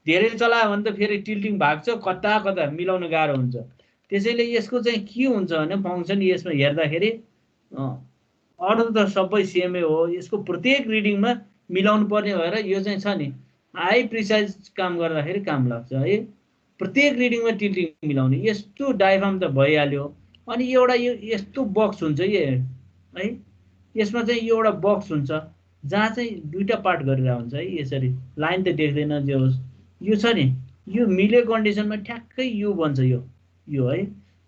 धेरै चलायो भने त फेरि टिल्टिङ भाग्छ, कता कता मिलाउन गाह्रो हुन्छ। त्यसैले यसको चाहिँ के हुन्छ भने फङ्सन यसमा हेर्दाखेरि अरू त सबै सेमै हो, यसको प्रत्येक रिडिङमा मिलाउनु पर्ने भएर यो चाहिँ छ नि हाई प्रिसाइज काम गर्दाखेरि काम लाग्छ है। प्रत्येक रिडिङमा टिल्टिङ मिलाउने यस्तो डायफ्राम त भइहाल्यो। अनि एउटा यो यस्तो बक्स हुन्छ ये है, यसमा चाहिँ यो एउटा बक्स हुन्छ जहाँ चाहिँ दुईटा पार्ट गरेर हुन्छ है। यसरी लाइन त देख्दैन जे होस्, यो छ नि यो मिले कन्डिसनमा ठ्याक्कै यो बन्छ यो है।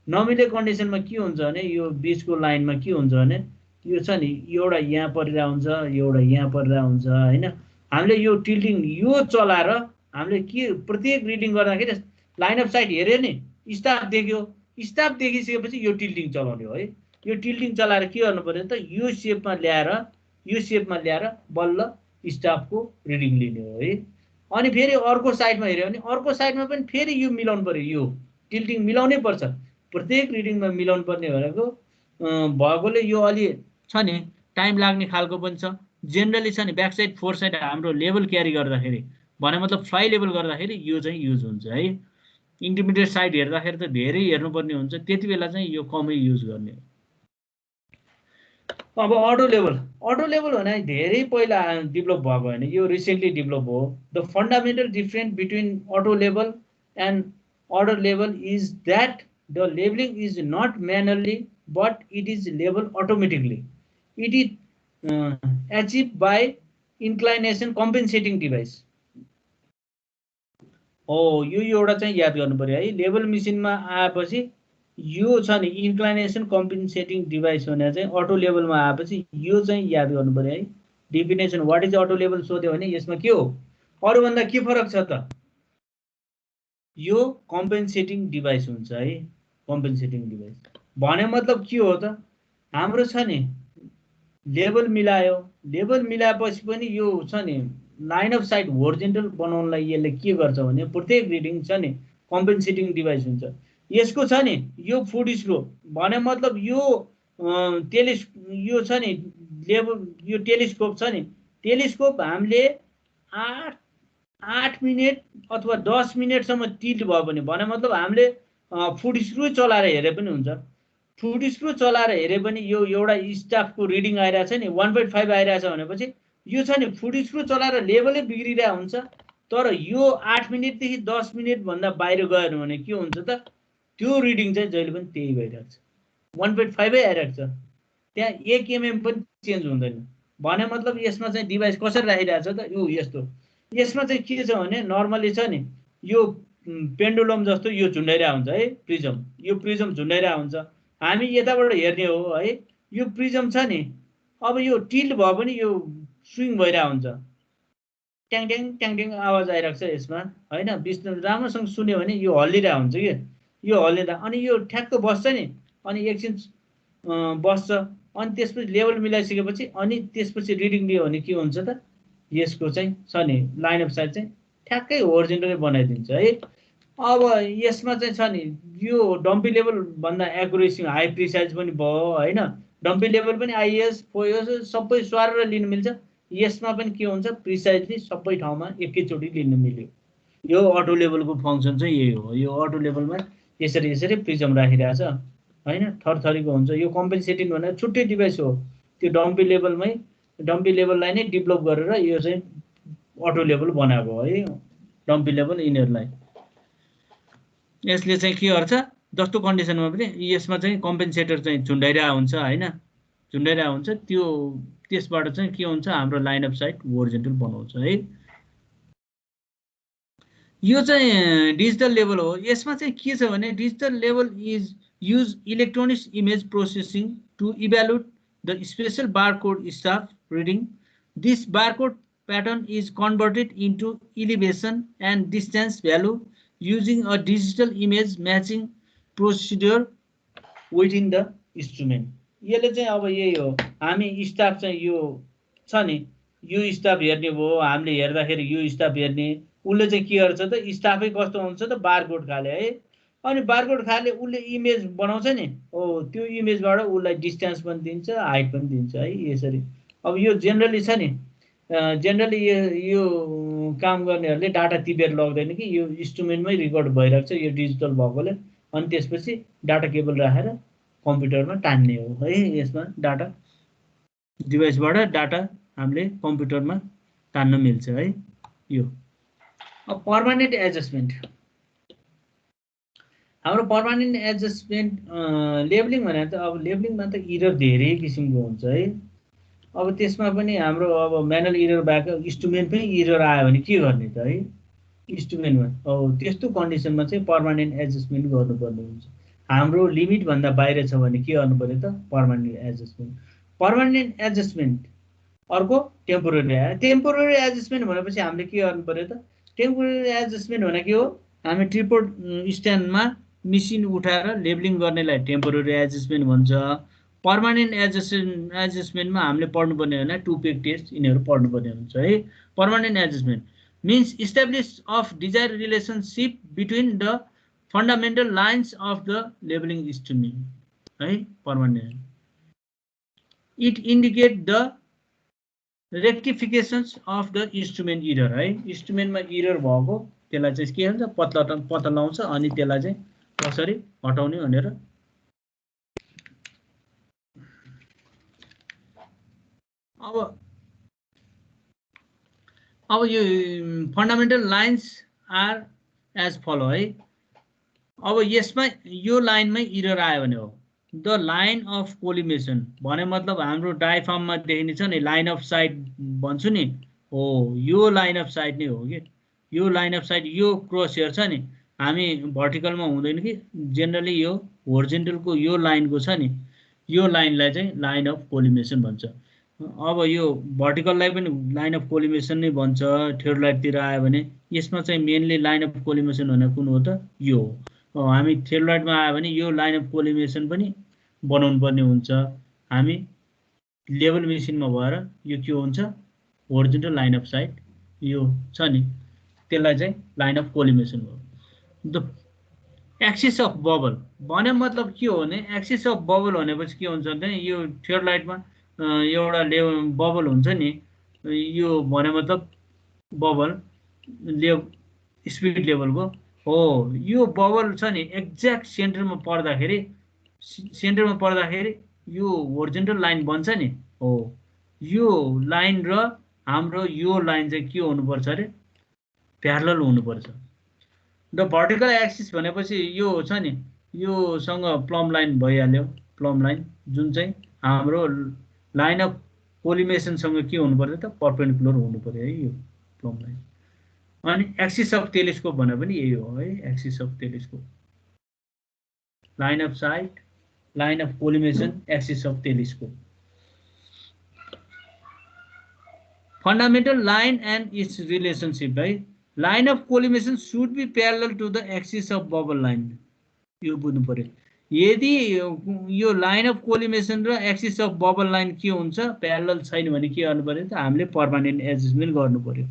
नमिले कन्डिसनमा के हुन्छ भने यो बिचको लाइनमा के हुन्छ भने यो छ नि एउटा यहाँ परिरहेको हुन्छ, एउटा यहाँ परिरहेको हुन्छ हैन। हामीले यो टिल्टिङ यो चलाएर हामीले के प्रत्येक रिडिङ गर्दाखेरि लाइन अफ साइट हेऱ्यो नि, स्टाफ देख्यो, स्टाफ देखिसकेपछि यो टिल्टिङ चलाउने हो है। यो टिल्टिङ चलाएर के गर्नु पर्यो त यो सेपमा ल्याएर बल्ल स्टाफको रिडिङ लिने हो है। अनि फेरि अर्को साइडमा हेऱ्यो भने अर्को साइडमा पनि फेरि यो मिलाउनु पर्यो, यो टिल्टिङ मिलाउनै पर्छ, प्रत्येक रिडिङमा मिलाउनु पर्ने भनेको भएकोले यो अलि छ नि टाइम लाग्ने खालको पनि छ। जेनरली छ नि ब्याक साइड फोर साइड हाम्रो लेभल क्यारी गर्दाखेरि भने मतलब फ्लाइ लेभल गर्दाखेरि यो चाहिँ युज हुन्छ है। इन्टरमिडिएट साइड हेर्दाखेरि त धेरै हेर्नुपर्ने हुन्छ, त्यति बेला चाहिँ यो कमै युज गर्ने हो। अब अटो लेभल भने धेरै पहिला डेभलप भएको होइन, यो रिसेन्टली डेभलप हो। The fundamental difference between auto level and order level is that the leveling is not manually but it is level automatically. It is achieve by inclination compensating device हो। यो एउटा चाहिँ याद गर्नु पर्यो है। लेभल मेसिनमा आएपछि यो छ नि इन्क्लाइनेसन कम्पेन्सेटिङ डिभाइस भने चाहिँ अटो लेभलमा आएपछि यो चाहिँ याद गर्नु पर्यो है। Definition what is auto level सोध्यो भने यसमा के हो, अरूभन्दा के फरक छ त, यो कम्पेन्सेटिङ डिभाइस हुन्छ है। कम्पेन्सेटिङ डिभाइस भने मतलब के हो त, हाम्रो छ नि लेभल मिलायो, लेभल मिलाएपछि पनि यो छ नि लाइन अफ साइट होरिजेन्टल बनाउनलाई यसले के गर्छ भने प्रत्येक रिडिङ छ नि कम्पेन्सेटिङ डिभाइस हुन्छ। यसको छ नि यो फुट स्क्रू भने मतलब यो यो छ नि लेभल, यो टेलिस्कोप छ नि, टेलिस्कोप हामीले 8 मिनट अथवा 10 मिनटसम्म टिल्ट भयो भने मतलब हामीले फुट स्क्रू चलाएर हेरे पनि हुन्छ। फुट स्क्रू चलाएर हेरे पनि यो एउटा स्टाफको रिडिङ आइरहेछ नि 1.5 आइरहेछ भनेपछि यो छ नि फुट स्क्रू चलाएर लेभलै बिग्रिरहेको हुन्छ। तर यो 8 मिनटदेखि 10 मिनट भन्दा बाहिर गयो भने के हुन्छ त, त्यो रिडिङ चाहिँ जहिले पनि त्यही भइरहेको छ, 1.5 आइरहेको छ, त्यहाँ 1 mm पनि चेन्ज हुँदैन। भने मतलब यसमा चाहिँ डिभाइस कसरी राखिरहेछ त, यो यस्तो। यसमा चाहिँ के छ भने नर्मली छ नि यो पेन्डुलम जस्तो यो झुन्डाइरहेको हुन्छ है प्रिजम, यो प्रिजम झुन्डाइरहेको हुन्छ। हामी यताबाट हेर्ने हो है, यो प्रिजम छ नि, अब यो टिल्ट भयो पनि यो स्विङ भइरहेको हुन्छ, ट्याङ ट्याङ ट्याङ ट्याङ आवाज आइरहेको छ यसमा होइन। विष्णु राम्रोसँग सुन्यो भने यो हल्लिरहेको हुन्छ कि, यो हल्लिँदा अनि यो ठ्याक्क बस्छ नि, अनि एकछिन बस्छ, अनि त्यसपछि लेभल मिलाइसकेपछि अनि त्यसपछि रिडिङ लियो भने के हुन्छ त, यसको चाहिँ छ नि लाइन अफ साइट चाहिँ ठ्याक्कै होरिजेन्टलै बनाइदिन्छ है। अब यसमा चाहिँ छ नि यो डम्पी लेभल भन्दा एक्युरेसी हाई प्रिसाइज पनि भयो होइन, डम्पी लेभल पनि आइएस फोएस सबै स्वारेर लिनु मिल्छ। यसमा पनि के हुन्छ, प्रिसाइजली सबै ठाउँमा एकैचोटि लिनु मिल्यो। यो अटो लेभलको फङ्सन चाहिँ यही हो। यो अटो लेभलमा यसरी यसरी प्रिजम राखिरहेछ होइन, थरथरीको हुन्छ। यो कम्पेन्सेटिङ भनेर छुट्टै डिभाइस हो, त्यो डम्पी लेभलमै, डम्पी लेभललाई नै डेभलप गरेर यो चाहिँ अटो लेभल बनाएको है, डम्पी लेभल यिनीहरूलाई। यसले चाहिँ के गर्छ, जस्तो कन्डिसनमा पनि यसमा चाहिँ कम्पेन्सेटर चाहिँ झुन्डाइरहेको हुन्छ होइन, झुन्डाइरहेको हुन्छ, त्यो त्यसबाट चाहिँ के हुन्छ, हाम्रो लाइन अफ साइट होरिजेन्टल बनाउँछ है। यो चाहिँ डिजिटल लेभल हो। यसमा चाहिँ के छ भने digital level is use electronics image processing to evaluate the special barcode staff reading. This barcode pattern is converted into elevation and distance value using a digital image matching procedure within the instrument. यसले चाहिँ अब यही हो, हामी staff चाहिँ यो छ नि, यो स्टाफ हेर्ने भयो, हामीले हेर्दाखेरि यो स्टाफ हेर्ने, उसले चाहिँ के गर्छ त, स्टाफै कस्तो हुन्छ त, बारकोड खाले है। अनि बारकोड खाले उसले इमेज बनाउँछ नि, हो त्यो इमेजबाट उसलाई डिस्टेन्स पनि दिन्छ, हाइट पनि दिन्छ है यसरी। अब यो जेनरली छ नि, जेनरली यो काम गर्नेहरूले डाटा टिपेर लग्दैन कि, यो इन्स्ट्रुमेन्टमै रेकर्ड भइरहेको छ यो डिजिटल भएकोले, अनि त्यसपछि डाटा केबल राखेर कम्प्युटरमा टान्ने हो है। यसमा डाटा डिभाइसबाट डाटा हामीले कम्प्युटरमा टान्न मिल्छ है यो। अब पर्मानेन्ट एडजस्टमेन्ट, हाम्रो पर्मानेन्ट एडजस्टमेन्ट लेबलिङ भनेर त, अब लेबलिङमा त इरर धेरै किसिमको हुन्छ है। अब त्यसमा पनि हाम्रो अब म्यानुअल इरर बाहेक इन्स्ट्रुमेन्टमै इरर आयो भने के गर्ने त है, इन्स्ट्रुमेन्टमा अब त्यस्तो कन्डिसनमा चाहिँ पर्मानेन्ट एडजस्टमेन्ट गर्नुपर्ने हुन्छ। हाम्रो लिमिटभन्दा बाहिर छ भने के गर्नु पर्यो त, पर्मानेन्ट एडजस्टमेन्ट। पर्मानेन्ट एडजस्टमेन्ट अर्को टेम्पोरेरी। टेम्पोरेरी एडजस्टमेन्ट भनेपछि हामीले के गर्नु पर्यो त, टेम्पोरेरी एडजस्टमेन्ट भने के हो, हामी ट्रिपोड स्ट्यान्डमा मिसिन उठाएर लेबलिङ गर्नेलाई टेम्पोरेरी एडजस्टमेन्ट भन्छ। पर्मानेन्ट एडजस्टमेन्टमा हामीले पढ्नुपर्ने होइन, टु पेग टेस्ट यिनीहरू पढ्नुपर्ने हुन्छ है। Permanent adjustment means establish of desire relationship between the fundamental lines of the लेबलिङ इन्स्ट्रुमेन्ट है। Permanent it indicate the rectifications of the instrument error है। इन्स्ट्रुमेन्टमा इरर भएको त्यसलाई चाहिँ के हुन्छ, पत्ता लगाउँछ, अनि त्यसलाई चाहिँ कसरी हटाउने भनेर। अब यो fundamental lines are as follow है। अब यसमा यो लाइनमै इरर आयो भने हो द लाइन अफ कोलिमेसन भने मतलब हाम्रो डायफ्राममा देखिने छ नि लाइन अफ साइट भन्छु नि, हो यो लाइन अफ साइट नै हो कि, यो लाइन अफ साइट, यो क्रस हेयर छ नि, हामी भर्टिकलमा हुँदैन कि, जेनरली यो होरिजेन्टलको यो लाइनको छ नि, यो लाइनलाई चाहिँ लाइन अफ कोलिमेसन भन्छ। अब यो भर्टिकललाई पनि लाइन अफ कोलिमेसन नै भन्छ। थ्योडोलाइटतिर आयो भने यसमा चाहिँ मेनली लाइन अफ कोलिमेसन भनेको कुन हो त, यो हो। हामी थ्योडोलाइटमा आयो भने यो लाइन अफ कोलिमेसन पनि बनाउनु पर्ने हुन्छ। हामी लेभल मेसिनमा भएर यो के हुन्छ, होरिजेन्टल लाइन अफ साइट यो छ नि, त्यसलाई चाहिँ लाइन अफ कोलिमेसन हो। द एक्सिस अफ बबल भने मतलब के हो भने, एक्सिस अफ बबल भनेपछि के हुन्छ भने, यो थ्योडोलाइटमा एउटा बबल हुन्छ नि, यो भने मतलब बबल स्पिड लेभलको हो। यो बबल छ नि एक्ज्याक्ट सेन्टरमा पर्दाखेरि यो होरिजेन्टल लाइन बन्छ नि, हो यो लाइन र हाम्रो यो लाइन चाहिँ के हुनुपर्छ अरे, प्यारलल हुनुपर्छ। द भर्टिकल एक्सिस भनेपछि यो छ नि, योसँग प्लम लाइन भइहाल्यो, प्लम लाइन जुन चाहिँ हाम्रो लाइन अफ कोलिमेसनसँग के हुनु पर्यो त, परपेन्डिकुलर हुनु पर्यो है यो प्लम लाइन। अनि एक्सिस अफ टेलिस्कोप भने पनि यही हो है, axis of telescope, line of sight, line of collimation, axis of telescope. Fundamental line and its relationship है. Line of collimation should be parallel to the axis of bubble line. यो बुझ्नु पर्यो. यदि यो लाइन अफ कोलिमेसन र axis of bubble line के हुन्छ parallel छैन भने के गर्नु पर्यो त हामीले पर्मानेन्ट एडजस्टमेन्ट गर्नु पर्यो.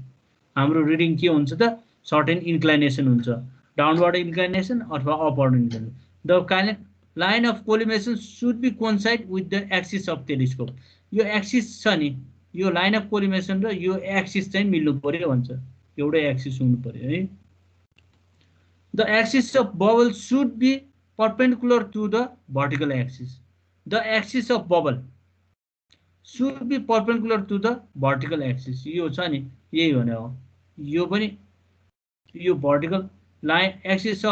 हाम्रो रिडिङ के हुन्छ त सर्टेन इन्क्लाइनेसन हुन्छ, डाउनवर्ड इन्क्लाइनेसन अथवा upward inclination. The line of collimation should be coincide with the axis of telescope. यो एक्सिस छ नि, यो लाइन अफ कोलिमेसन र यो एक्सिस चाहिँ मिल्नु पर्यो भन्छ. एउटै एक्सिस हुनु पर्यो है. The axis of bubble should be perpendicular to the vertical axis. The axis of bubble should be perpendicular to the vertical axis. यो छ नि, यही भने हो. यो पनि यो vertical line axis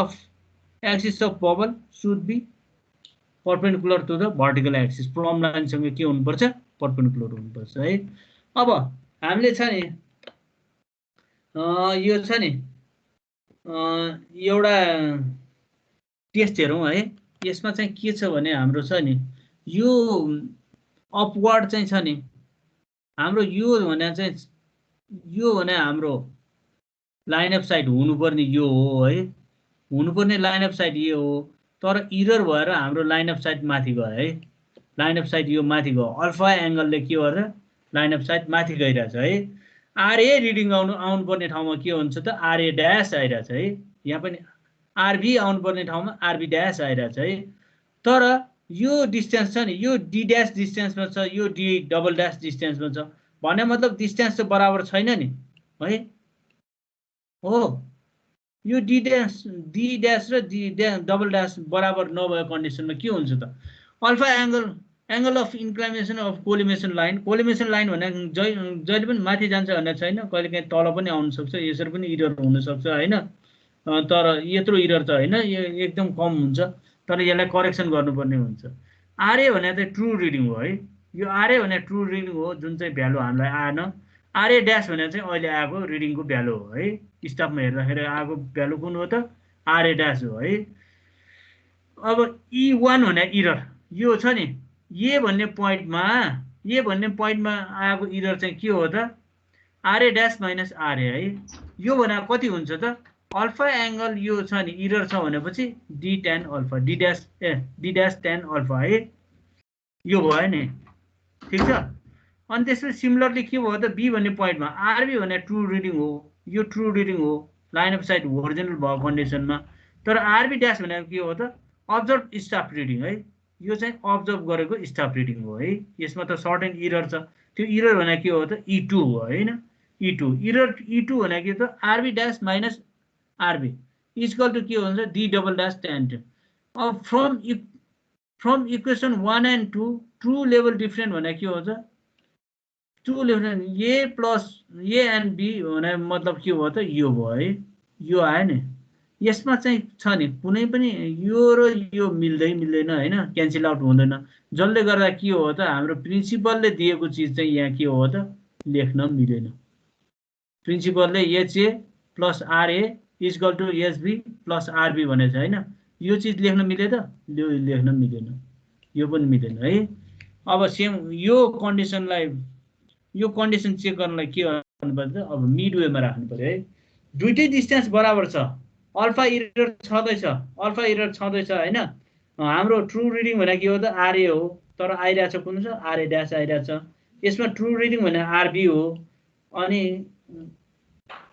of bubble should be perpendicular to the vertical axis. Plumb line सँग के हुनुपर्छ? perpendicular हुनुपर्छ है. अब हामीले छ नि यो छ नि एउटा टेस्ट हेरौँ है. यसमा चाहिँ के छ भने हाम्रो छ नि यो अपवर्ड चाहिँ छ नि हाम्रो यो भने चाहिँ यो भने हाम्रो लाइन अफ साइट हुनुपर्ने यो हो है, हुनुपर्ने लाइन अफ साइट यो हो. तर इरर भएर हाम्रो लाइन अफ साइट माथि गयो है. लाइन अफ साइट यो माथि गयो. अल्फा एङ्गलले के गरेर लाइन अफ साइट माथि गइरहेछ है. आरए रिडिङ आउनुपर्ने ठाउँमा के हुन्छ त आरए ड्यास आइरहेछ है. यहाँ पनि आरबी आउनुपर्ने ठाउँमा आरबी ड्यास आइरहेछ है. तर यो डिस्टेन्स छ नि यो डी ड्यास डिस्टेन्समा छ, यो डी डबल ड्यास डिस्टेन्समा छ. भन्ने मतलब डिस्टेन्स चाहिँ बराबर छैन नि है. हो यो डी ड्यास र डी डबल ड्यास बराबर नभएको कन्डिसनमा के हुन्छ त alpha angle of inclination of collimation line. Collimation line भने जहिले पनि माथि जान्छ भन्ने छैन, कहिले काहीँ तल पनि आउन सक्छ, यसरी पनि इरर हुनसक्छ होइन. तर यत्रो इरर त होइन, यो एकदम कम हुन्छ. तर यसलाई करेक्सन गर्नुपर्ने हुन्छ. आरए भने चाहिँ ट्रु रिडिङ हो है. यो आरए भने ट्रु रिडिङ हो जुन चाहिँ भ्यालु हामीलाई आएन. आरए ड्यास भने चाहिँ अहिले आएको रिडिङको भ्यालु हो है. स्टाफमा हेर्दाखेरि आएको भ्यालु कुन हो त आरए ड्यास हो है. अब E1 भने इरर यो छ नि ए भन्ने पोइन्टमा आएको इरर चाहिँ के हो त आरए ड्यास माइनस आरए है. यो भने कति हुन्छ त अल्फा एङ्गल यो छ नि इरर छ भनेपछि D ten alpha D dash ten alpha है. यो भयो नि ठिक छ. अनि त्यसपछि सिमिलरली के भयो त बी भन्ने पोइन्टमा आरबी भने ट्रु रिडिङ हो. यो ट्रु रिडिङ हो लाइन अफ साइट होरिजोनल भएको कन्डिसनमा. तर आरबी ड्यास भनेको के हो त अब्जर्भ स्टाफ रिडिङ है. यो चाहिँ अब्जर्भ गरेको स्टाफ रिडिङ हो है. यसमा त सर्टेन इरर छ. त्यो इरर भने के हो त E2 हो होइन. E2 इरर E2 भने के त RB dash minus RB equal to के हुन्छ डी डबल ड्यास टेन. अब from equation 1 and 2 true level different भने के हुन्छ true level A plus A and B भने मतलब के हो त यो भयो है. यो आयो नि. यसमा चाहिँ छ नि कुनै पनि यो र यो मिल्दैन होइन, क्यान्सल आउट हुँदैन. जसले गर्दा के हो त हाम्रो प्रिन्सिपलले दिएको चिज चाहिँ यहाँ के हो त लेख्न मिलेन. प्रिन्सिपलले HA plus RA equal to SB plus RB भनेछ होइन. यो चिज लेख्न मिले त यो लेख्न मिलेन, यो पनि मिलेन है. अब सेम यो कन्डिसन चेक गर्नलाई के गर्नुपर्छ त अब मिड वेमा राख्नु पर्यो है. दुइटै डिस्टेन्स बराबर छ. अल्फा इरर छँदैछ होइन. हाम्रो ट्रु रिडिङ भने के हो त आरए हो. तर आइरहेछ कुन छ आरए ड्यास आइरहेछ. यसमा ट्रु रिडिङ भने आरबी हो. अनि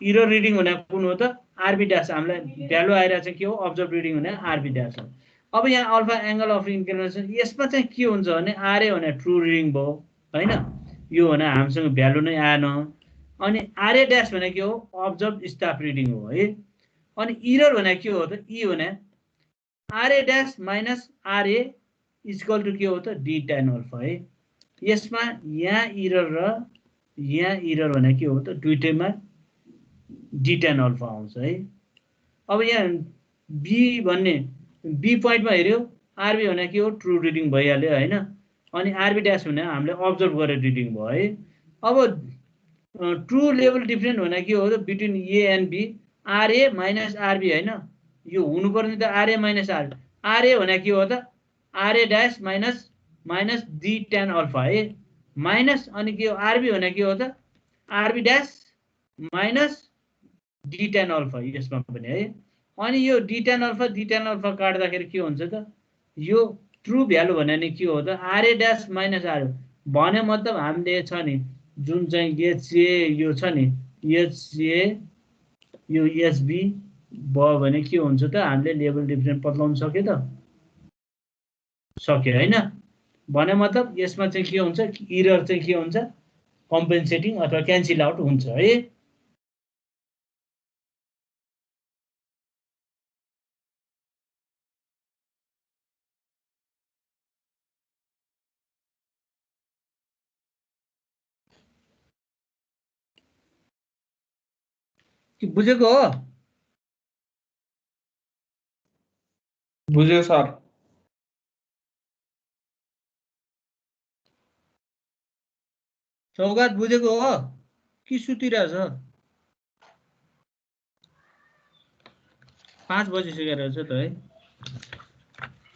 इरर रिडिङ भने कुन हो त आरबी ड्यास. हामीलाई भ्यालु आइरहेछ के हो अब्जर्भ रिडिङ भने आरबी ड्यास हो. अब यहाँ अल्फा एङ्गल अफ इन्क्लिनेसन यसमा चाहिँ के हुन्छ भने आरए भने ट्रु रिडिङ भयो होइन. यो भने हामीसँग भ्यालु नै आएन. अनि आरए ड्यास भने के हो अब्जर्भ स्टाफ रिडिङ हो है. अनि इरर भने के हो त ई भने RA dash minus RA equal to के हो त डी टेन अल्फा है. यसमा यहाँ इरर भने के हो त दुइटैमा डी टेन अल्फा आउँछ है. अब यहाँ बी पोइन्टमा हेऱ्यो आरबी भने के हो ट्रु रिडिङ भइहाल्यो होइन. अनि आरबी ड्यास भने हामीले अब्जर्भ गरेर रिडिङ भयो है. अब ट्रु लेभल डिफरेन्ट भने के हो त between A and B RA minus RB होइन यो हुनुपर्ने त आरए माइनस आर आरए भने के हो त RA dash minus minus D ten alpha है माइनस अनि के हो आरबी भने के हो त RB dash minus D ten alpha यसमा पनि है अनि यो डी टेन अल्फा काट्दाखेरि के हुन्छ त यो ट्रु भ्यालु भने नि के हो त आरए ड्यास माइनस आर भने मतलब हामीले छ नि जुन चाहिँ एचए यो छ नि एचए यो एसबी भयो भने के हुन्छ त हामीले लेभल डिफरेन्ट बदलाउन सक्यो त सक्यो होइन भने मतलब यसमा चाहिँ के हुन्छ इरर चाहिँ के हुन्छ कम्पेन्सेटिङ अथवा क्यान्सल आउट हुन्छ है कि बुझेको हो बुझ्यो सर सौगात बुझेको हो कि सुतिरहेछ 5 बजिसकेको रहेछ त है